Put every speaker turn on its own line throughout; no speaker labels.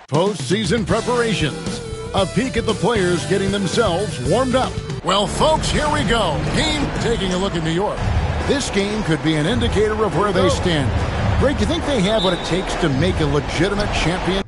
Postseason preparations. A peek at the players getting themselves warmed up. Well, folks, here we go. Game taking a look at New York. This game could be an indicator of where they stand. Greg, do you think they have what it takes to make a legitimate champion?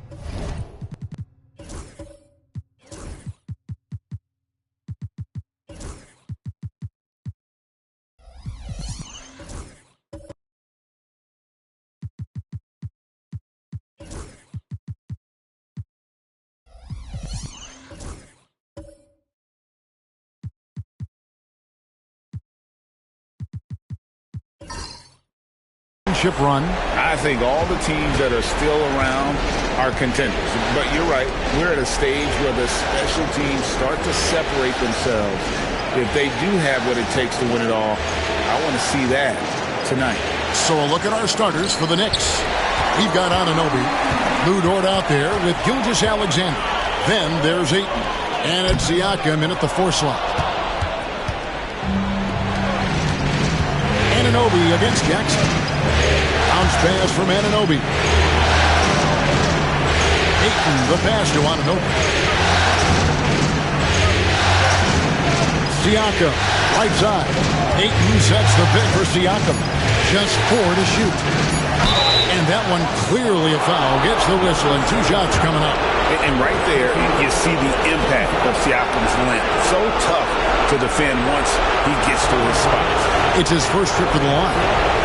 Run.
I think all the teams that are still around are contenders. But you're right. We're at a stage where the special teams start to separate themselves. If they do have what it takes to win it all, I want to see that tonight.
So a look at our starters for the Knicks. We've got Anunoby. Lou Dort out there with Gilgeous-Alexander. Then there's Ayton. And it's Siakam in at the 4 slot. Anunoby against Jackson. Bounce pass from Anunoby. Ayton, the pass to Anunoby. Siakam, right side. Ayton sets the pick for Siakam. Just 4 to shoot. And that one clearly a foul. Gets the whistle and 2 shots coming up.
And right there, you see the impact of Siakam's length. So tough to defend once he gets to his spots.
It's his first trip to the line.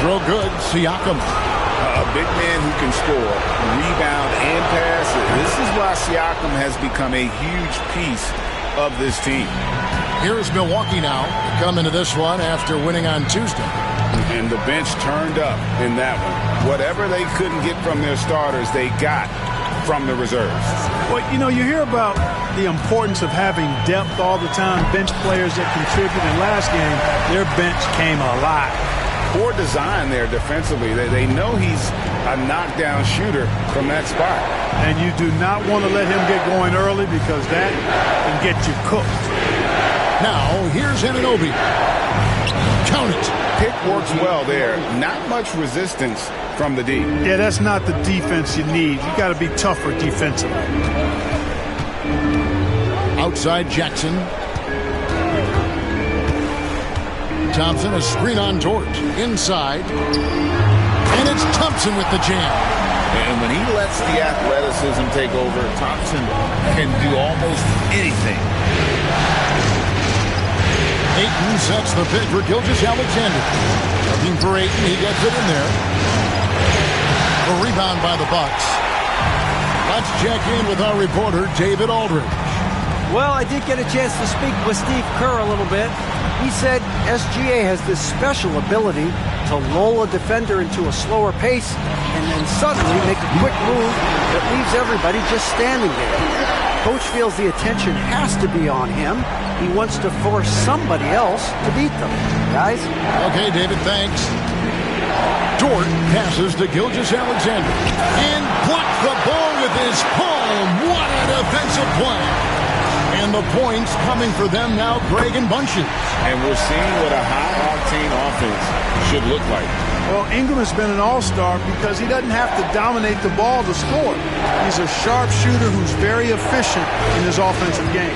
Throw good, Siakam.
A big man who can score, rebound, and pass. This is why Siakam has become a huge piece of this team.
Here's Milwaukee now to come into this one after winning on Tuesday.
And the bench turned up in that one. Whatever they couldn't get from their starters, they got from the reserves.
Well, you know, you hear about the importance of having depth all the time, bench players that contribute. In last game, their bench came alive.
Poor design there defensively. They know he's a knockdown shooter from that spot.
And you do not want to let him get going early because that can get you cooked.
Now, here's Anunoby. Count it.
Pick works well there. Not much resistance from the D.
Yeah, that's not the defense you need. You got to be tougher defensively.
Outside Jackson. Thompson, a screen on Dort. Inside. And it's Thompson with the jam.
And when he lets the athleticism take over, Thompson can do almost anything.
Ayton sets the pick for Gilgeous-Alexander. Looking for Ayton. He gets it in there. A rebound by the Bucks. Let's check in with our reporter, David Aldridge.
Well, I did get a chance to speak with Steve Kerr a little bit. He said SGA has this special ability to lull a defender into a slower pace and then suddenly make a quick move that leaves everybody just standing there. Coach feels the attention has to be on him. He wants to force somebody else to beat them. Guys?
Okay, David, thanks. Dort passes to Gilgeous-Alexander and blocks the ball with his palm. What a defensive play. And the points coming for them now, Greg, in bunches.
And we're seeing what a high-octane offense should look like.
Well, Ingram has been an all-star because he doesn't have to dominate the ball to score. He's a sharp shooter who's very efficient in his offensive game.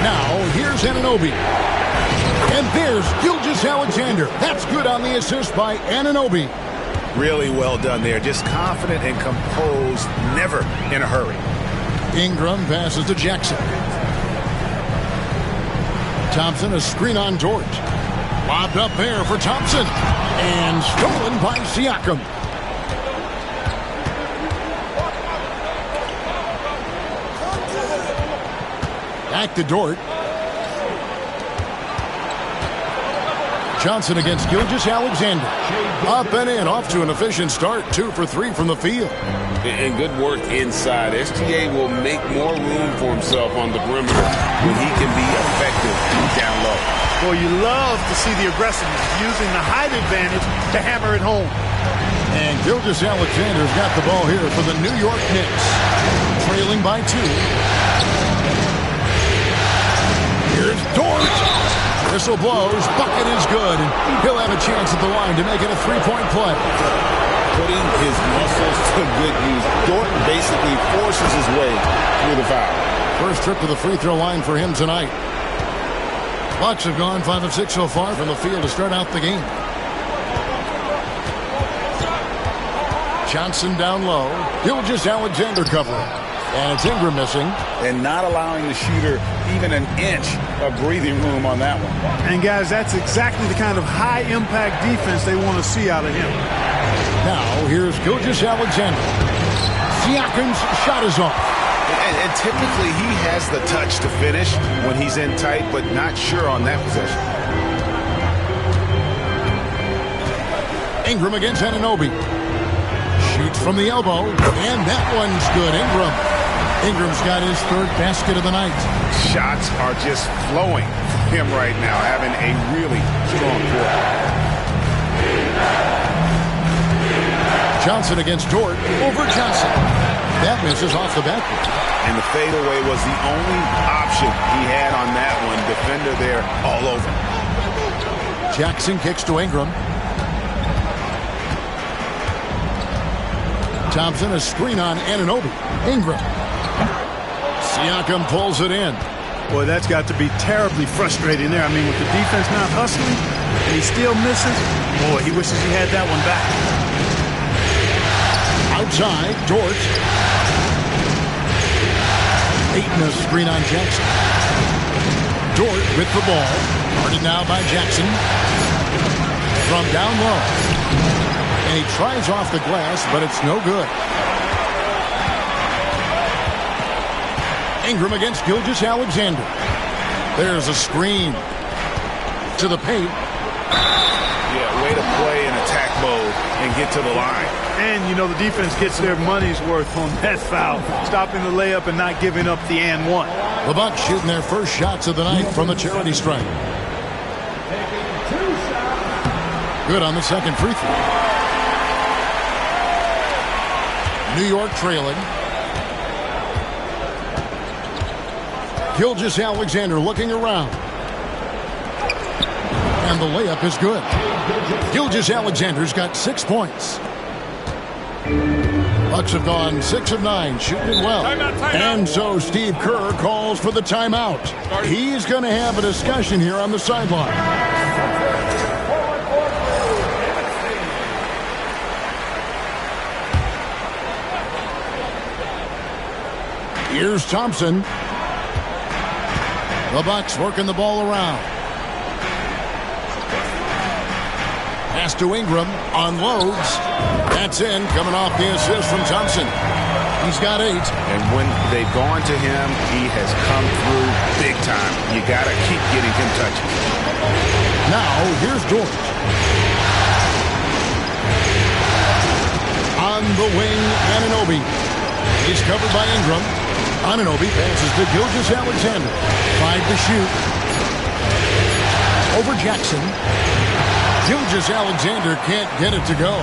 Now, here's Anunoby. And there's Gilgeous-Alexander. That's good on the assist by Anunoby.
Really well done there. Just confident and composed, never in a hurry.
Ingram passes to Jackson. Thompson, a screen on Dort. Lobbed up there for Thompson. And stolen by Siakam. Back to Dort. Johnson against Gilgeous-Alexander. Up and in, off to an efficient start. 2 for 3 from the field.
And good work inside. SGA will make more room for himself on the perimeter when he can be effective down low.
Well, you love to see the aggressiveness, using the height advantage to hammer it home.
And Gilgeous-Alexander's got the ball here for the New York Knicks. Trailing by 2. Dort. Whistle blows. Bucket is good. And he'll have a chance at the line to make it a three-point play.
Putting his muscles to good use. Dort basically forces his way through the foul.
First trip to the free throw line for him tonight. Bucks have gone 5 of 6 so far from the field to start out the game. Johnson down low. Gilgeous-Alexander covering. And it's Ingram missing.
And not allowing the shooter even an inch of breathing room on that one.
And, guys, that's exactly the kind of high-impact defense they want to see out of him.
Now, here's Gilgeous-Alexander. Siakam's shot is off.
And typically he has the touch to finish when he's in tight, but not sure on that possession.
Ingram against Anunoby. Shoots from the elbow, and that one's good. Ingram's got his third basket of the night.
Shots are just flowing for him right now, having a really strong quarter.
Johnson against Dort over Johnson. That misses off the backboard.
And the fadeaway was the only option he had on that one. Defender there all over.
Jackson kicks to Ingram. Thompson, a screen on Anunoby. Ingram. Siakam pulls it in.
Boy, that's got to be terribly frustrating there. I mean, with the defense not hustling, and he still misses, boy, he wishes he had that one back.
Outside, Dort. Ayton a screen on Jackson. Dort with the ball. Guarded now by Jackson. From down low. And he tries off the glass, but it's no good. Ingram against Gilgeous-Alexander. There's a screen to the paint.
Yeah, way to play in attack mode and get to the line.
And, you know, the defense gets their money's worth on that foul. Stopping the layup and not giving up the and one.
The Bucks shooting their first shots of the night from the charity stripe. Good on the second free throw. New York trailing. Gilgeous-Alexander looking around. And the layup is good. Gilgeous-Alexander's got 6 points. Bucks have gone 6 of 9, shooting it well. And so Steve Kerr calls for the timeout. He's going to have a discussion here on the sideline. Here's Thompson. The Bucks working the ball around. Pass to Ingram. Unloads. That's in. Coming off the assist from Thompson. He's got 8.
And when they've gone to him, he has come through big time. You got to keep getting him touches.
Now, here's Dort. On the wing, Anunoby. He's covered by Ingram. Anunoby passes to Gilgeous-Alexander. 5 to shoot. Over Jackson. Gilgeous-Alexander can't get it to go.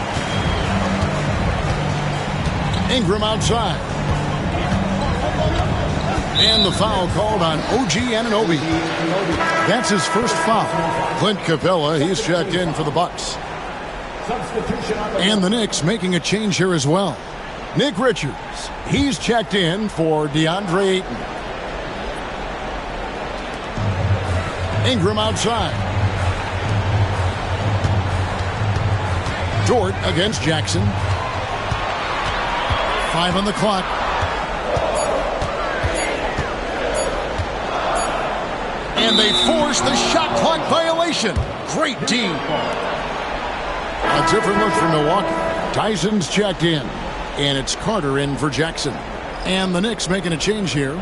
Ingram outside. And the foul called on OG Anunoby. That's his first foul. Clint Capella, he's checked in for the Bucks. And the Knicks making a change here as well. Nick Richards, he's checked in for DeAndre Ayton. Ingram outside. Dort against Jackson. 5 on the clock. And they force the shot clock violation. Great D. A different look for Milwaukee. Tyson's checked in. And it's Carter in for Jackson. And the Knicks making a change here.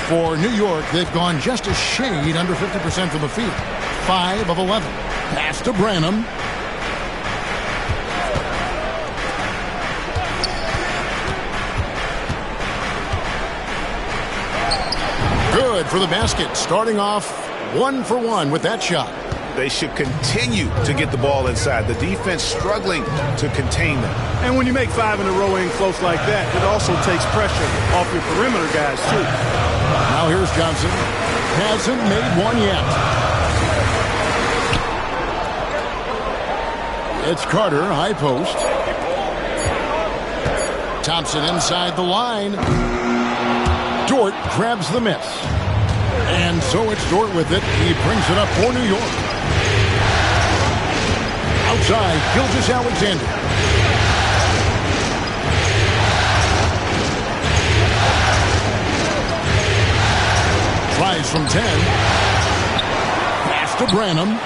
For New York, they've gone just a shade under 50% from the field. 5 of 11. Pass to Branham. Good for the basket. Starting off 1 for 1 with that shot.
They should continue to get the ball inside. The defense struggling to contain them.
And when you make 5 in a row in close like that, it also takes pressure off your perimeter guys, too.
Now here's Johnson. Hasn't made one yet. It's Carter, high post. Thompson inside the line. Dort grabs the miss. And so it's Dort with it. He brings it up for New York. Outside, Gilgeous-Alexander. Tries from 10. Pass to Branham.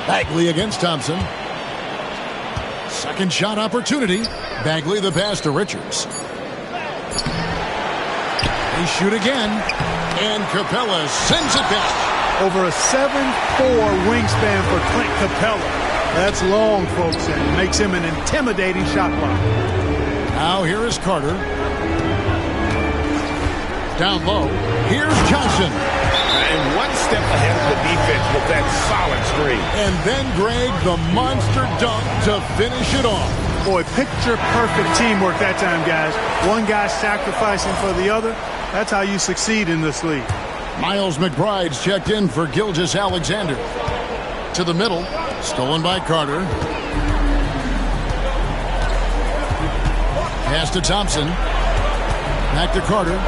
Bagley against Thompson. Second shot opportunity. Bagley the pass to Richards. They shoot again. And Capella sends it back.
Over a 7'4" wingspan for Clint Capella. That's long, folks, and makes him an intimidating shot blocker.
Now here is Carter. Down low. Here's Johnson.
And one step ahead of the defense with that solid screen.
And then Greg, the monster dunk to finish it off.
Boy, picture-perfect teamwork that time, guys. One guy sacrificing for the other. That's how you succeed in this league.
Miles McBride's checked in for Gilgeous-Alexander. To the middle. Stolen by Carter. Pass to Thompson. Back to Carter.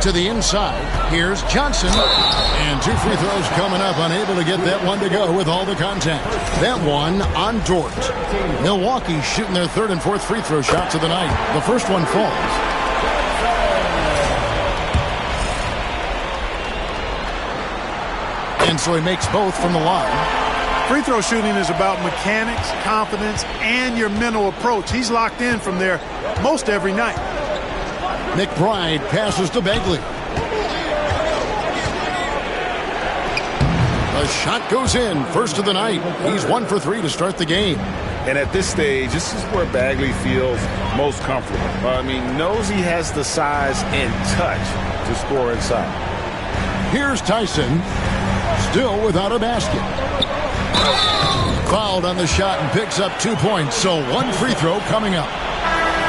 To the inside. Here's Johnson. And 2 free throws coming up. Unable to get that one to go with all the contact. That one on Dort. Milwaukee shooting their 3rd and 4th free throw shots of the night. The first one falls. And so he makes both from the line.
Free throw shooting is about mechanics, confidence, and your mental approach. He's locked in from there most every night.
McBride passes to Bagley. The shot goes in. First of the night. He's 1 for 3 to start the game.
And at this stage, this is where Bagley feels most comfortable. Knows he has the size and touch to score inside.
Here's Tyson. Still without a basket. Fouled on the shot and picks up 2 points. So 1 free throw coming up.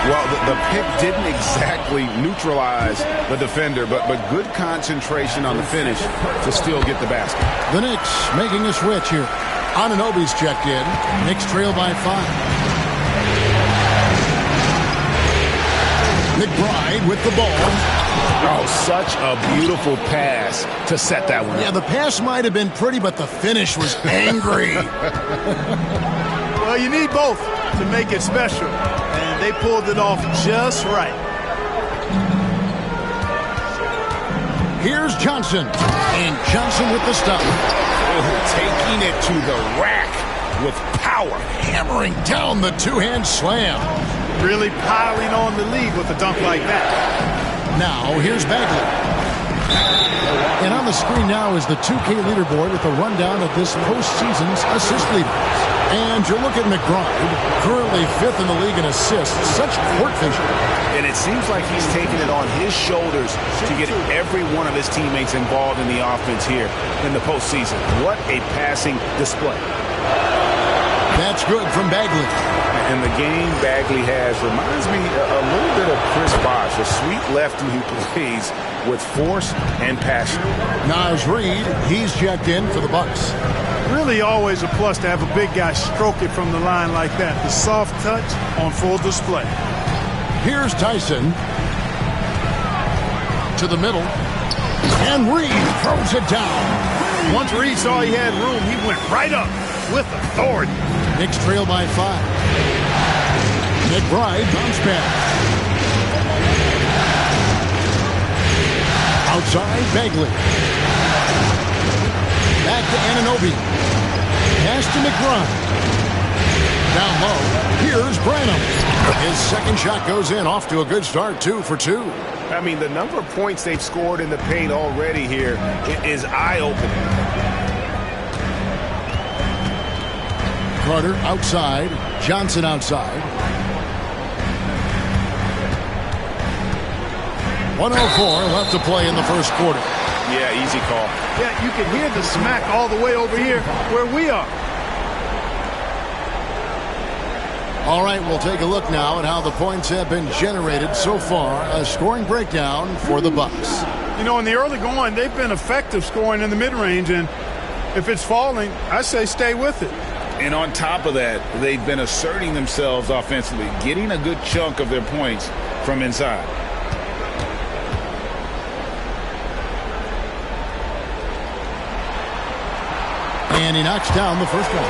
Well, the pick didn't exactly neutralize the defender, but good concentration on the finish to still get the basket.
The Knicks making a switch here. Anunoby's checked in. Knicks trail by 5. McBride with the ball.
Oh, such a beautiful pass to set that one up.
Yeah, the pass might have been pretty, but the finish was angry.
Well, you need both to make it special. And they pulled it off just right.
Here's Johnson. And Johnson with the stop.
Taking it to the rack with power.
Hammering down the 2-hand slam.
Really piling on the lead with a dunk like that.
Now, here's Bagley. And on the screen now is the 2K leaderboard with a rundown of this postseason's assist leaders. And you look at McBride, currently 5th in the league in assists. Such court vision.
And it seems like he's taking it on his shoulders to get every one of his teammates involved in the offense here in the postseason. What a passing display.
That's good from Bagley.
And the game Bagley has reminds me a little bit of Chris Bosh, a sweet lefty who plays with force and passion.
Naz Reid, he's checked in for the Bucks.
Really always a plus to have a big guy stroke it from the line like that. The soft touch on full display.
Here's Tyson. To the middle. And Reid throws it down.
Once Reid saw he had room, he went right up with authority.
Knicks trail by 5. McBride bounce back. Outside, Bagley. Back to Anunoby. Pass to McBride. Down low. Here's Branham. His second shot goes in. Off to a good start. 2 for 2.
The number of points they've scored in the paint already here is eye-opening.
Carter outside. Johnson outside. 1:04 left to play in the first quarter.
Yeah, easy call.
Yeah, you can hear the smack all the way over here where we are.
All right, we'll take a look now at how the points have been generated so far. A scoring breakdown for the Bucks.
You know, in the early going, they've been effective scoring in the mid-range, and if it's falling, I say stay with it.
And on top of that, they've been asserting themselves offensively, getting a good chunk of their points from inside.
And he knocks down the first one.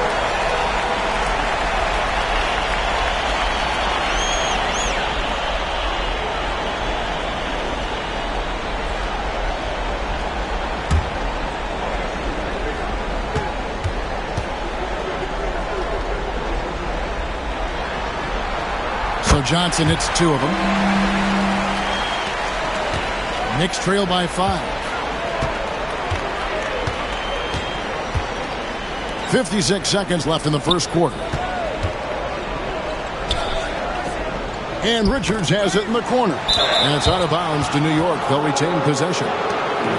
So Johnson hits 2 of them. Knicks trail by 5. 56 seconds left in the first quarter. And Richards has it in the corner. And it's out of bounds to New York. They'll retain possession.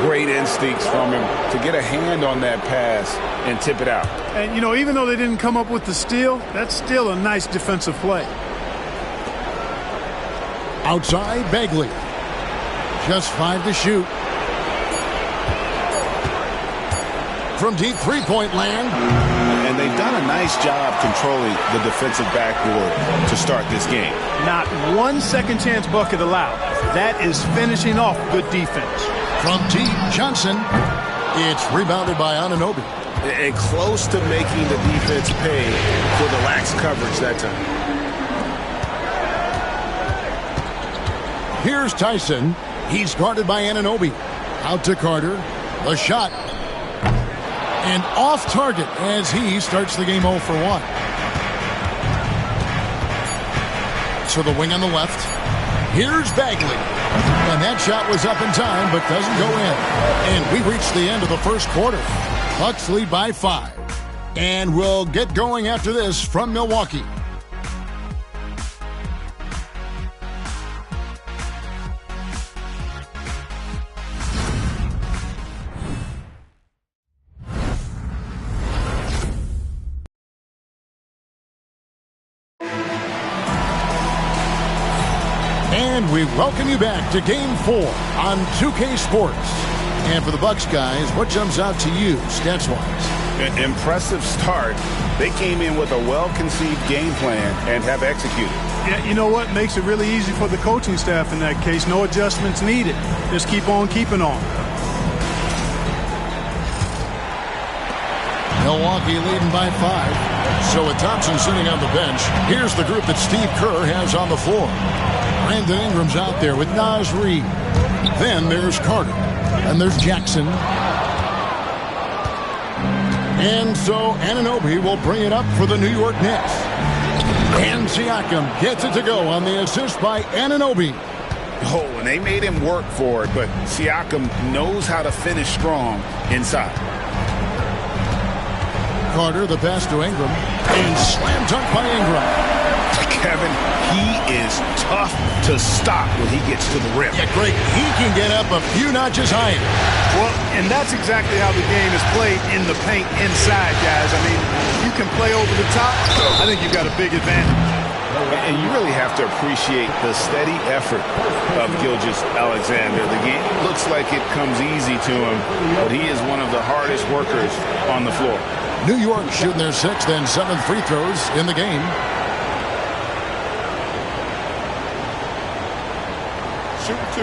Great instincts from him to get a hand on that pass and tip it out.
And, you know, even though they didn't come up with the steal, that's still a nice defensive play.
Outside, Bagley. Just 5 to shoot. From deep three-point land.
And they've done a nice job controlling the defensive backboard to start this game.
Not one second chance bucket allowed. That is finishing off good defense.
From deep, Johnson. It's rebounded by Anunoby.
And close to making the defense pay for the lax coverage that time.
Here's Tyson. He's guarded by Anunoby. Out to Carter. A shot. And off target as he starts the game 0 for 1. To the wing on the left. Here's Bagley. And that shot was up in time but doesn't go in. And we reached the end of the first quarter. Bucks lead by 5. And we'll get going after this from Milwaukee. And we welcome you back to Game 4 on 2K Sports. And for the Bucks guys, what jumps out to you stats-wise?
An impressive start. They came in with a well-conceived game plan and have executed.
Yeah, you know what? Makes it really easy for the coaching staff in that case. No adjustments needed. Just keep on keeping on.
Milwaukee leading by 5. So with Thompson sitting on the bench, here's the group that Steve Kerr has on the floor. Brandon Ingram's out there with Naz Reid. Then there's Carter. And there's Jackson. And so Anunoby will bring it up for the New York Knicks. And Siakam gets it to go on the assist by Anunoby.
Oh, and they made him work for it, but Siakam knows how to finish strong inside.
Carter, the pass to Ingram. And slam dunk by Ingram.
Kevin, he is tough to stop when he gets to the rim.
Yeah, great. He can get up a few notches higher.
Well, and that's exactly how the game is played in the paint inside, guys. I mean, you can play over the top. I think you've got a big advantage.
And you really have to appreciate the steady effort of Gilgeous-Alexander. The game looks like it comes easy to him, but he is one of the hardest workers on the floor.
New York shooting their 6th and 7th free throws in the game.
Shoot 2.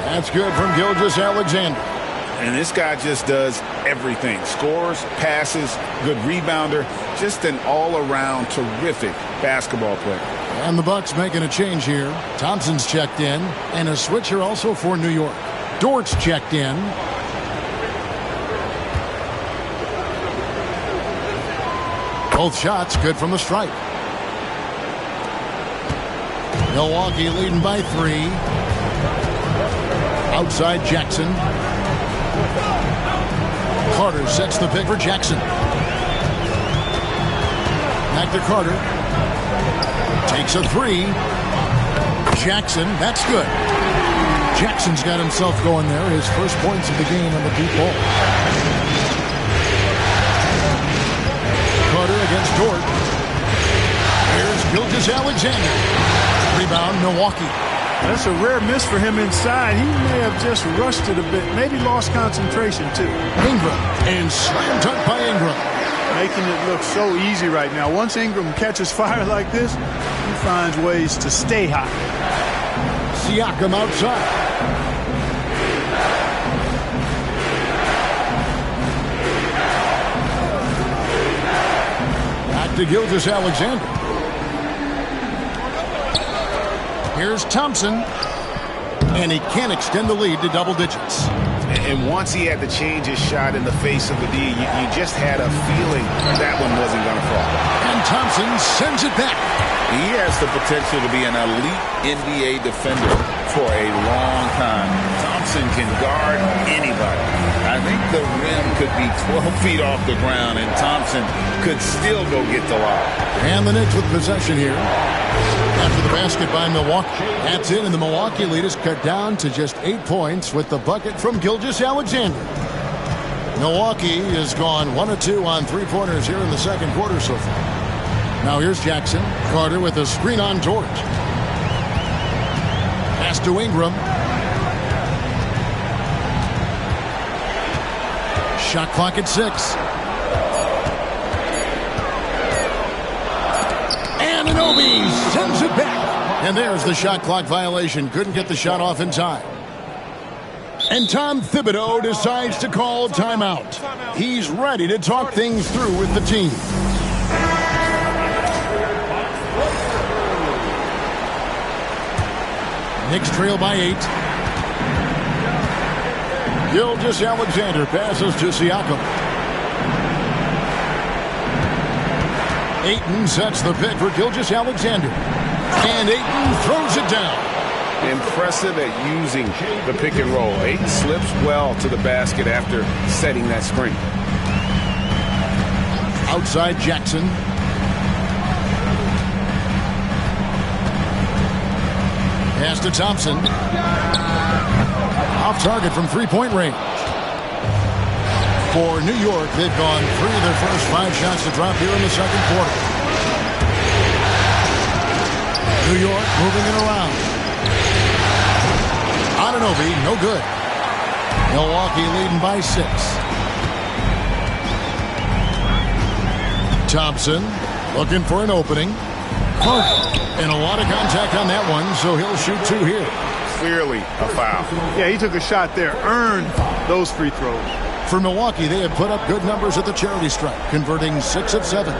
That's good from Gilgeous-Alexander.
And this guy just does everything. Scores, passes, good rebounder. Just an all-around terrific basketball player.
And the Bucks making a change here. Thompson's checked in. And a switcher also for New York. Dort's checked in. Both shots good from the stripe. Milwaukee leading by 3. Outside Jackson. Carter sets the pick for Jackson. Back to Carter. Takes a three. Jackson, that's good. Jackson's got himself going there. His first points of the game on the deep ball. Carter against Dort. Here's Gilgeous-Alexander. Rebound, Milwaukee.
That's a rare miss for him inside. He may have just rushed it a bit. Maybe lost concentration, too.
Ingram. And slam dunk by Ingram.
Making it look so easy right now. Once Ingram catches fire like this, he finds ways to stay hot.
Siakam outside. Back to Gilgeous-Alexander. Here's Thompson. And he can't extend the lead to double digits.
And once he had to change his shot in the face of the D, you just had a feeling that one wasn't going to fall.
And Thompson sends it back.
He has the potential to be an elite NBA defender for a long time. Thompson can guard anybody. I think the rim could be 12 feet off the ground, and Thompson could still go get the lob.
And the Knicks with possession here. After the basket by Milwaukee. That's it, and the Milwaukee lead is cut down to just 8 points with the bucket from Gilgeous-Alexander. Milwaukee has gone 1 of 2 on three-pointers here in the second quarter so far. Now here's Jackson. Carter with a screen on Dort. Pass to Ingram. Shot clock at 6. Anunoby sends it back. And there's the shot clock violation. Couldn't get the shot off in time. And Tom Thibodeau decides to call timeout. He's ready to talk things through with the team. Knicks trail by 8. Gilgeous-Alexander passes to Siakam. Ayton sets the pick for Gilgeous-Alexander. And Ayton throws it down.
Impressive at using the pick and roll. Ayton slips well to the basket after setting that screen.
Outside Jackson. Pass to Thompson. Off target from three-point range. For New York, they've gone 3 of their first 5 shots to drop here in the second quarter. New York moving it around. Anunoby, no good. Milwaukee leading by 6. Thompson looking for an opening. And a lot of contact on that one, so he'll shoot 2 here.
Clearly a foul.
Yeah, he took a shot there, earned those free throws.
For Milwaukee, they have put up good numbers at the charity stripe, converting 6 of 7.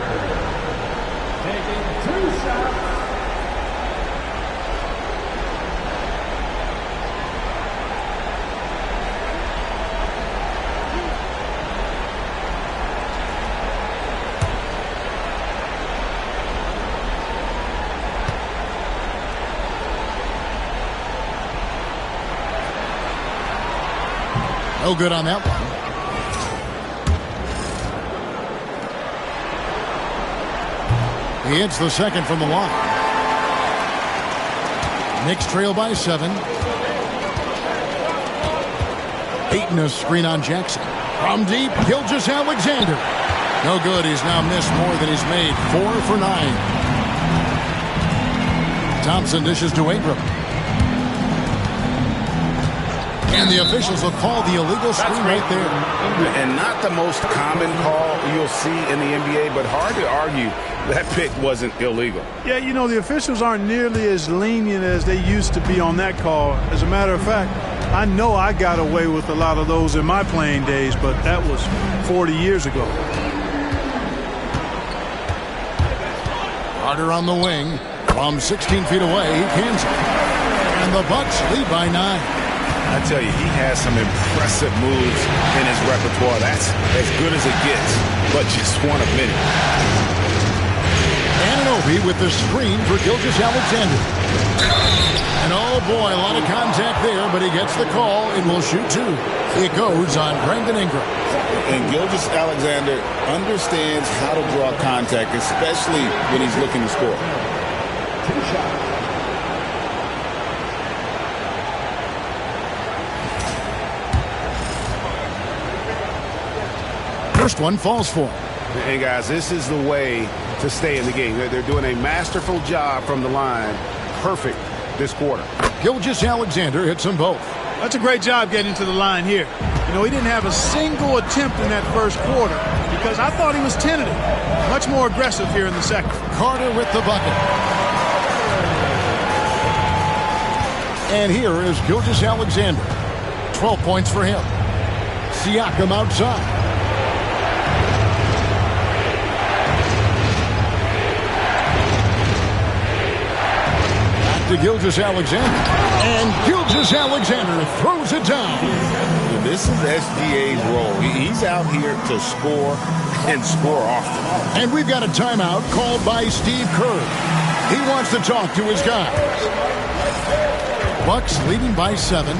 No good on that one. He hits the second from the line. Knicks trail by 7. Ayton a screen on Jackson. From deep, Gilgeous-Alexander. No good. He's now missed more than he's made. 4 for 9. Thompson dishes to Ingram. And the officials will call the illegal screen right there.
And not the most common call you'll see in the NBA, but hard to argue that pick wasn't illegal.
Yeah, you know, the officials aren't nearly as lenient as they used to be on that call. As a matter of fact, I know I got away with a lot of those in my playing days, but that was 40 years ago.
Carter on the wing. From 16 feet away, he cans it. And the Bucks lead by 9.
I tell you, he has some impressive moves in his repertoire. That's as good as it gets, but just one of many.
Anunoby with the screen for Gilgeous-Alexander. And oh boy, a lot of contact there, but he gets the call and will shoot two. It goes on Brandon Ingram.
And Gilgeous-Alexander understands how to draw contact, especially when he's looking to score.
First one falls for him.
Hey, guys, this is the way to stay in the game. They're doing a masterful job from the line. Perfect this quarter.
Gilgeous-Alexander hits them both.
That's a great job getting to the line here. You know, he didn't have a single attempt in that first quarter because I thought he was tentative. Much more aggressive here in the second.
Carter with the bucket. And here is Gilgeous-Alexander. 12 points for him. Siakam outside. To Gilgeous-Alexander, and Gilgeous-Alexander throws it down.
This is SGA's role. He's out here to score and score often.
And we've got a timeout called by Steve Kerr. He wants to talk to his guys. Bucks leading by 7.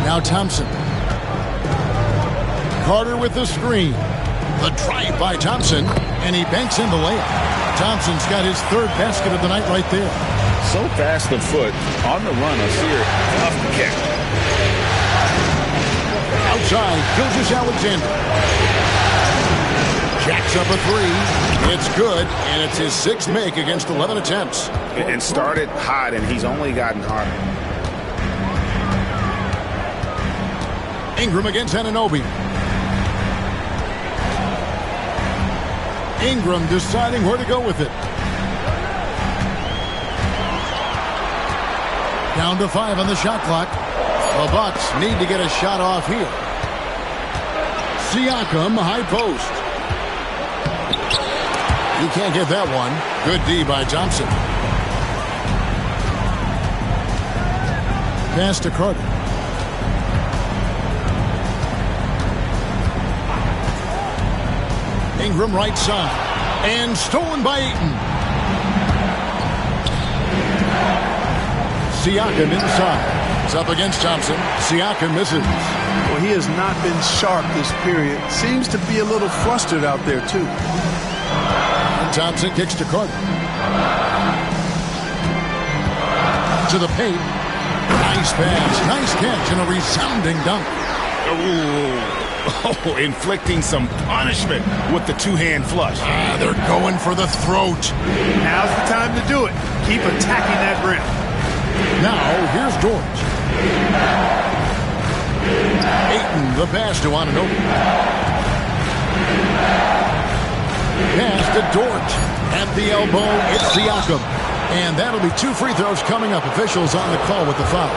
Now Thompson. Carter with the screen. The drive by Thompson, and he banks in the layup. Thompson's got his third basket of the night right there.
So fast of foot on the run. I see her off the kick.
Outside, Gilgeous-Alexander. Jacks up a three. It's good, and it's his 6th make against 11 attempts.
And started hot, and he's only gotten hotter.
Ingram against Anunoby. Ingram deciding where to go with it. Down to 5 on the shot clock. The Bucks need to get a shot off here. Siakam, high post. He can't get that one. Good D by Thompson. Pass to Carter. Ingram right side. And stolen by Ayton. Siakam inside. It's up against Thompson. Siakam misses.
Well, he has not been sharp this period. Seems to be a little flustered out there, too.
And Thompson kicks to Carter. To the paint. Nice pass. Nice catch and a resounding dunk.
Oh, inflicting some punishment with the two-hand flush.
They're going for the throat.
Now's the time to do it. Keep attacking that rim.
Now, here's Dort. Ayton, the pass to Anunoby. Pass to Dort. At the elbow, it's Siakam. And that'll be 2 free throws coming up. Officials on the call with the foul.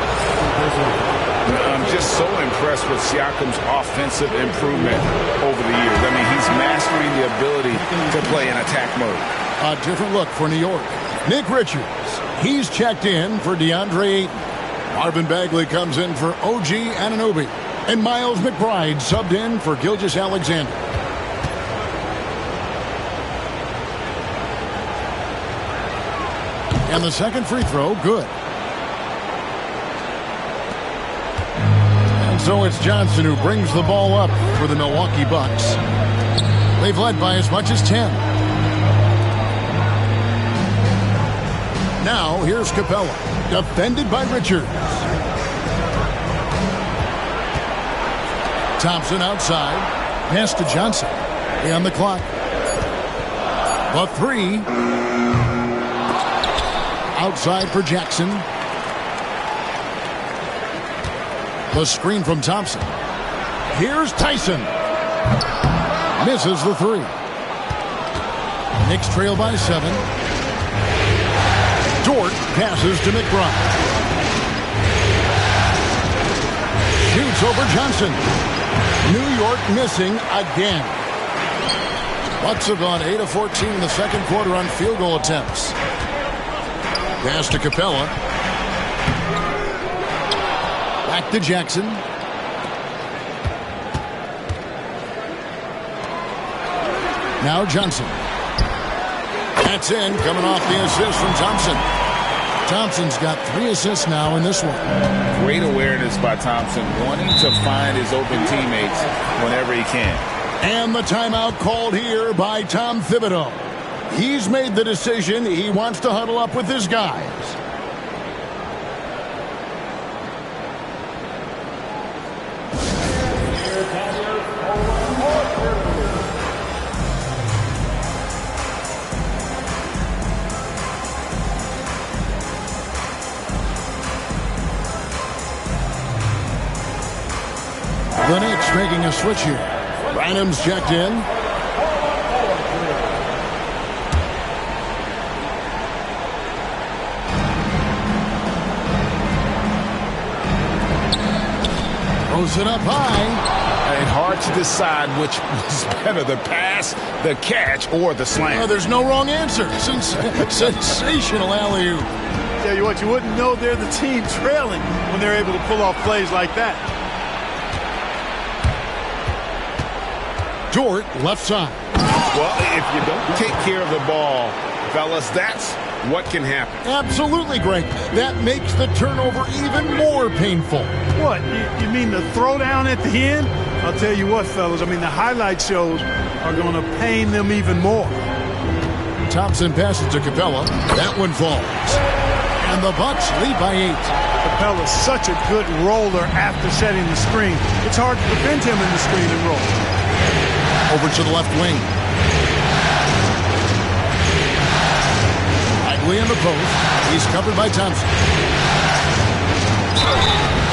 I'm just so impressed with Siakam's offensive improvement over the years. I mean, he's mastering the ability to play in attack mode.
A different look for New York. Nick Richards, he's checked in for DeAndre Ayton. Marvin Bagley comes in for OG Anunoby. And Miles McBride subbed in for Gilgeous-Alexander. And the second free throw, good. So it's Johnson who brings the ball up for the Milwaukee Bucks. They've led by as much as 10. Now here's Capella, defended by Richards. Thompson outside, pass to Johnson. On the clock. The 3. Outside for Jackson. The screen from Thompson. Here's Tyson. Misses the 3. Knicks trail by 7. Dort passes to McBride. Shoots over Johnson. New York missing again. Bucks have gone 8 of 14 in the second quarter on field goal attempts. Pass to Capella. Back to Jackson. Now Johnson. That's in, coming off the assist from Thompson. Thompson's got 3 assists now in this one.
Great awareness by Thompson, wanting to find his open teammates whenever he can.
And the timeout called here by Tom Thibodeau. He's made the decision. He wants to huddle up with his guys. The Knicks making a switch here. Branham's checked in. Throws it up high.
And hard to decide which was better, the pass, the catch, or the slam.
There's no wrong answer. Sensational alley-oop.
Tell you what, you wouldn't know they're the team trailing when they're able to pull off plays like that.
Dort, left side.
Well, if you don't take care of the ball, fellas, that's what can happen.
Absolutely, Greg. That makes the turnover even more painful.
What, you mean the throwdown at the end? I'll tell you what, fellas, I mean, the highlight shows are going to pain them even more.
Thompson passes to Capella. That one falls. And the Bucks lead by 8.
Capella's such a good roller after setting the screen. It's hard to defend him in the screen and roll.
Over to the left wing. Bagley in the post. He's covered by Thompson.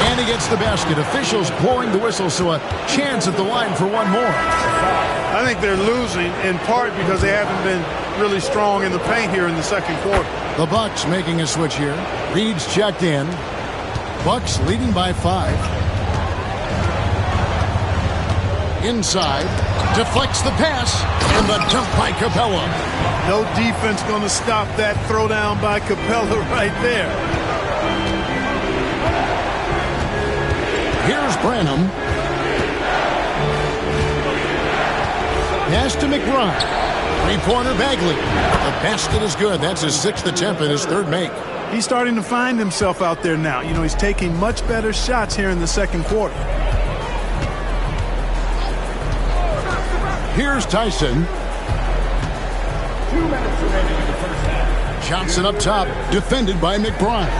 And he gets the basket. Officials blowing the whistle, so a chance at the line for one more.
I think they're losing in part because they haven't been really strong in the paint here in the second quarter.
The Bucks making a switch here. Reed's checked in. Bucks leading by 5. Inside, deflects the pass, and the dunk by Capella.
No defense going to stop that throwdown by Capella right there.
Here's Branham. Pass to McBride. Three-pointer Bagley. The basket is good. That's his 6th attempt and his 3rd make.
He's starting to find himself out there now. You know, he's taking much better shots here in the second quarter.
Here's Tyson.
2 minutes remaining in the first half.
Johnson up top, defended by McBride.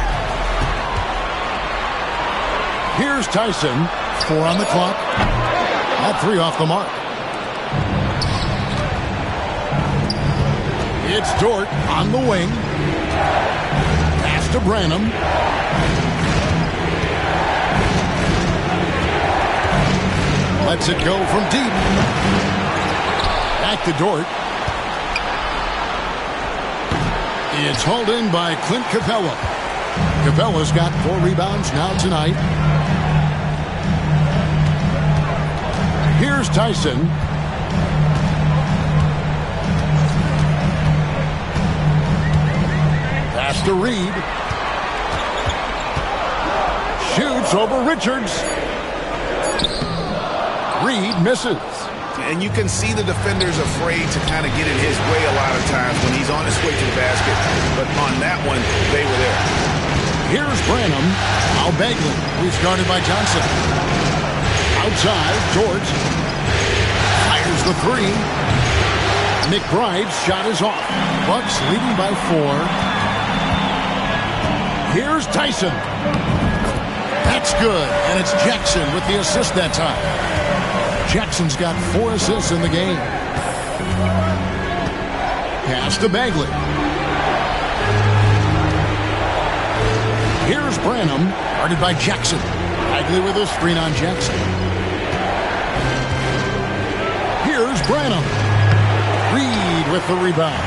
Here's Tyson. 4 on the clock. All 3 off the mark. It's Dort on the wing. Pass to Branham. Lets it go from deep. Back to Dort. It's hauled in by Clint Capella. Capella's got 4 rebounds now tonight. Here's Tyson. Pass to Reed. Shoots over Richards. Reed misses.
And you can see the defenders afraid to kind of get in his way a lot of times when he's on his way to the basket. But on that one, they were there.
Here's Branham. Now Bagley. Restarted by Johnson. Outside, George. Fires the 3. McBride's shot is off. Bucks leading by 4. Here's Tyson. That's good. And it's Jackson with the assist that time. Jackson's got 4 assists in the game. Pass to Bagley. Here's Branham, guarded by Jackson. Bagley with a screen on Jackson. Here's Branham. Reed with the rebound.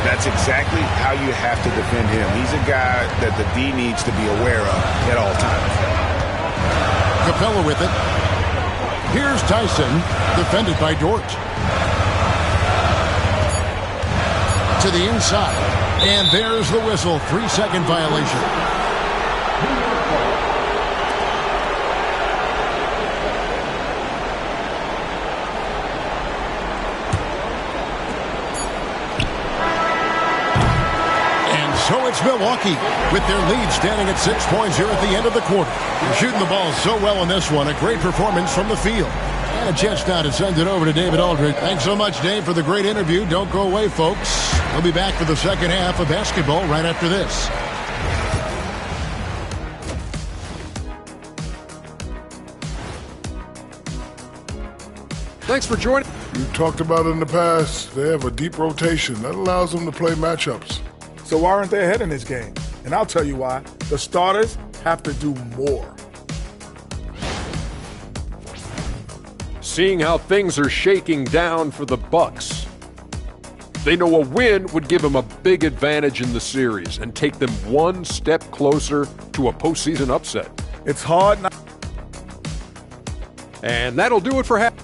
That's exactly how you have to defend him. He's a guy that the D needs to be aware of at all times.
Capella with it. Here's Tyson, defended by Dort. To the inside. And there's the whistle. 3-second violation. It's Milwaukee with their lead standing at 6 points here at the end of the quarter. They're shooting the ball so well in this one. A great performance from the field. And a chance now to send it over to David Aldridge. Thanks so much, Dave, for the great interview. Don't go away, folks. We'll be back for the second half of basketball right after this.
Thanks for joining.
You talked about it in the past. They have a deep rotation. That allows them to play matchups.
So why aren't they ahead in this game? And I'll tell you why. The starters have to do more.
Seeing how things are shaking down for the Bucks, they know a win would give them a big advantage in the series and take them one step closer to a postseason upset.
It's hard not.
And that'll do it for half.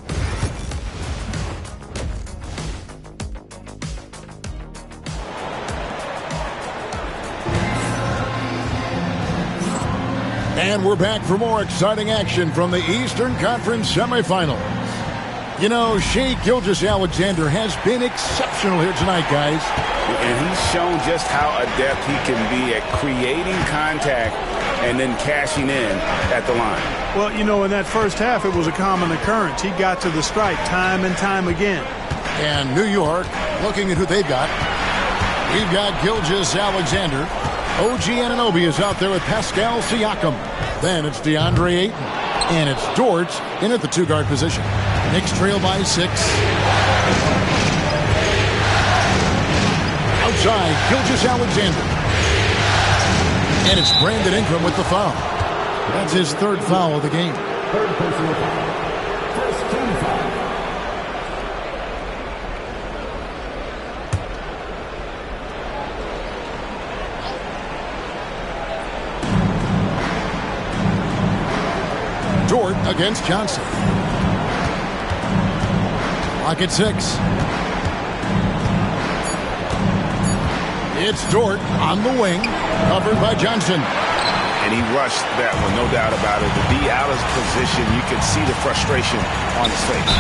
And we're back for more exciting action from the Eastern Conference semifinals. You know, Shai Gilgeous-Alexander has been exceptional here tonight, guys.
And he's shown just how adept he can be at creating contact and then cashing in at the line.
Well, you know, in that first half, it was a common occurrence. He got to the strike time and time again.
And New York, looking at who they've got. We've got Gilgeous-Alexander. OG Anunoby is out there with Pascal Siakam. Then it's DeAndre Ayton. And it's Dort in at the two-guard position. Knicks trail by 6. Outside, Gilgeous-Alexander. And it's Brandon Ingram with the foul. That's his third foul of the game.
Third personal foul. First team foul.
Dort against Johnson. Clock at 6. It's Dort on the wing, covered by Johnson.
And he rushed that one, no doubt about it. To be out of position, you could see the frustration on his face.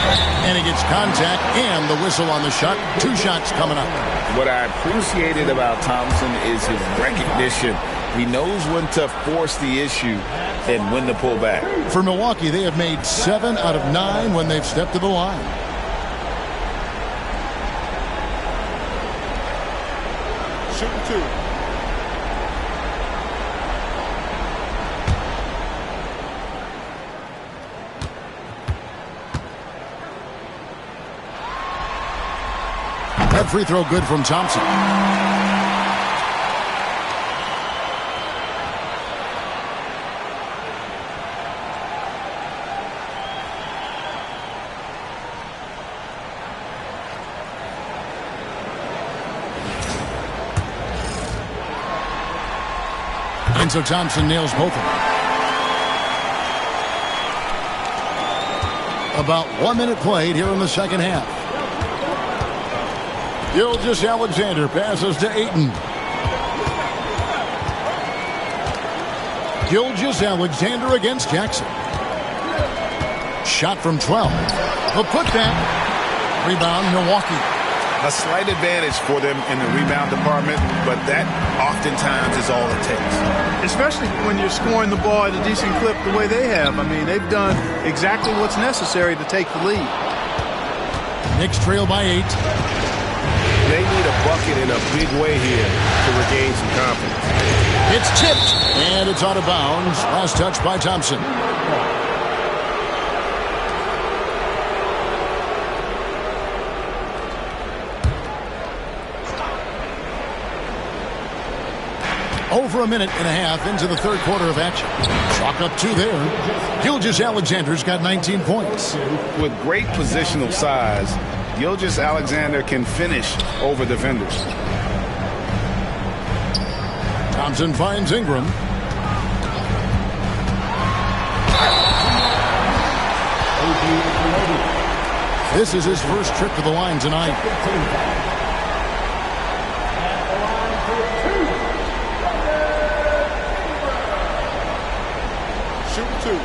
And he gets contact and the whistle on the shot. 2 shots coming up.
What I appreciated about Thompson is his recognition. He knows when to force the issue and when to pull back.
For Milwaukee, they have made 7 out of 9 when they've stepped to the line.
Shooting 2.
That free throw good from Thompson. And so Thompson nails both of them. About 1 minute played here in the second half. Gilgeous-Alexander passes to Ayton. Gilgeous-Alexander against Jackson. Shot from 12. The putback. Rebound, Milwaukee.
A slight advantage for them in the rebound department, but that oftentimes is all it takes.
Especially when you're scoring the ball at a decent clip the way they have. I mean, they've done exactly what's necessary to take the lead.
Knicks trail by 8.
They need a bucket in a big way here to regain some confidence.
It's tipped, and it's out of bounds. Last touch by Thompson. Over 1.5 minutes into the third quarter of action. Chalk up 2 there. Gilgeous-Alexander's got 19 points.
With great positional size, Gilgeous-Alexander can finish over defenders.
Thompson finds Ingram. This is his first trip to the line tonight.
Shooting 2.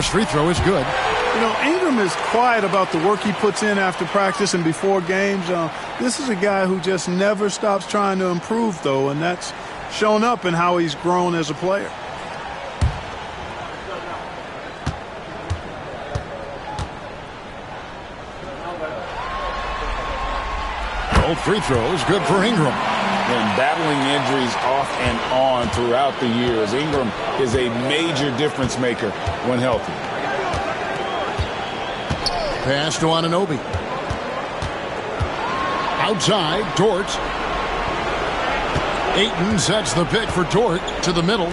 First free throw is good.
You know, Ingram is quiet about the work he puts in after practice and before games. This is a guy who just never stops trying to improve, though, and that's shown up in how he's grown as a player.
Both free throws good for Ingram.
And battling injuries off and on throughout the years, Ingram is a major difference maker when healthy.
Pass to Anunoby. Outside, Dort. Ayton sets the pick for Dort to the middle.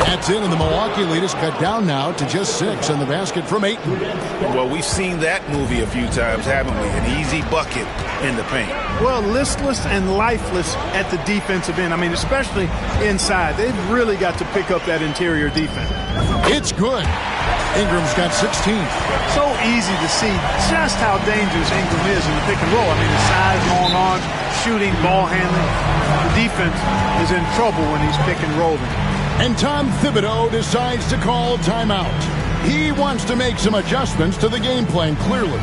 That's in, and the Milwaukee lead is cut down now to just 6 in the basket from Ayton.
Well, we've seen that movie a few times, haven't we? An easy bucket in the paint.
Well, listless and lifeless at the defensive end. I mean, especially inside. They've really got to pick up that interior defense.
It's good. Ingram's got 16.
So easy to see just how dangerous Ingram is in the pick and roll. I mean, his size, long arms, shooting, ball handling. The defense is in trouble when he's pick and rolling.
And Tom Thibodeau decides to call timeout. He wants to make some adjustments to the game plan, clearly.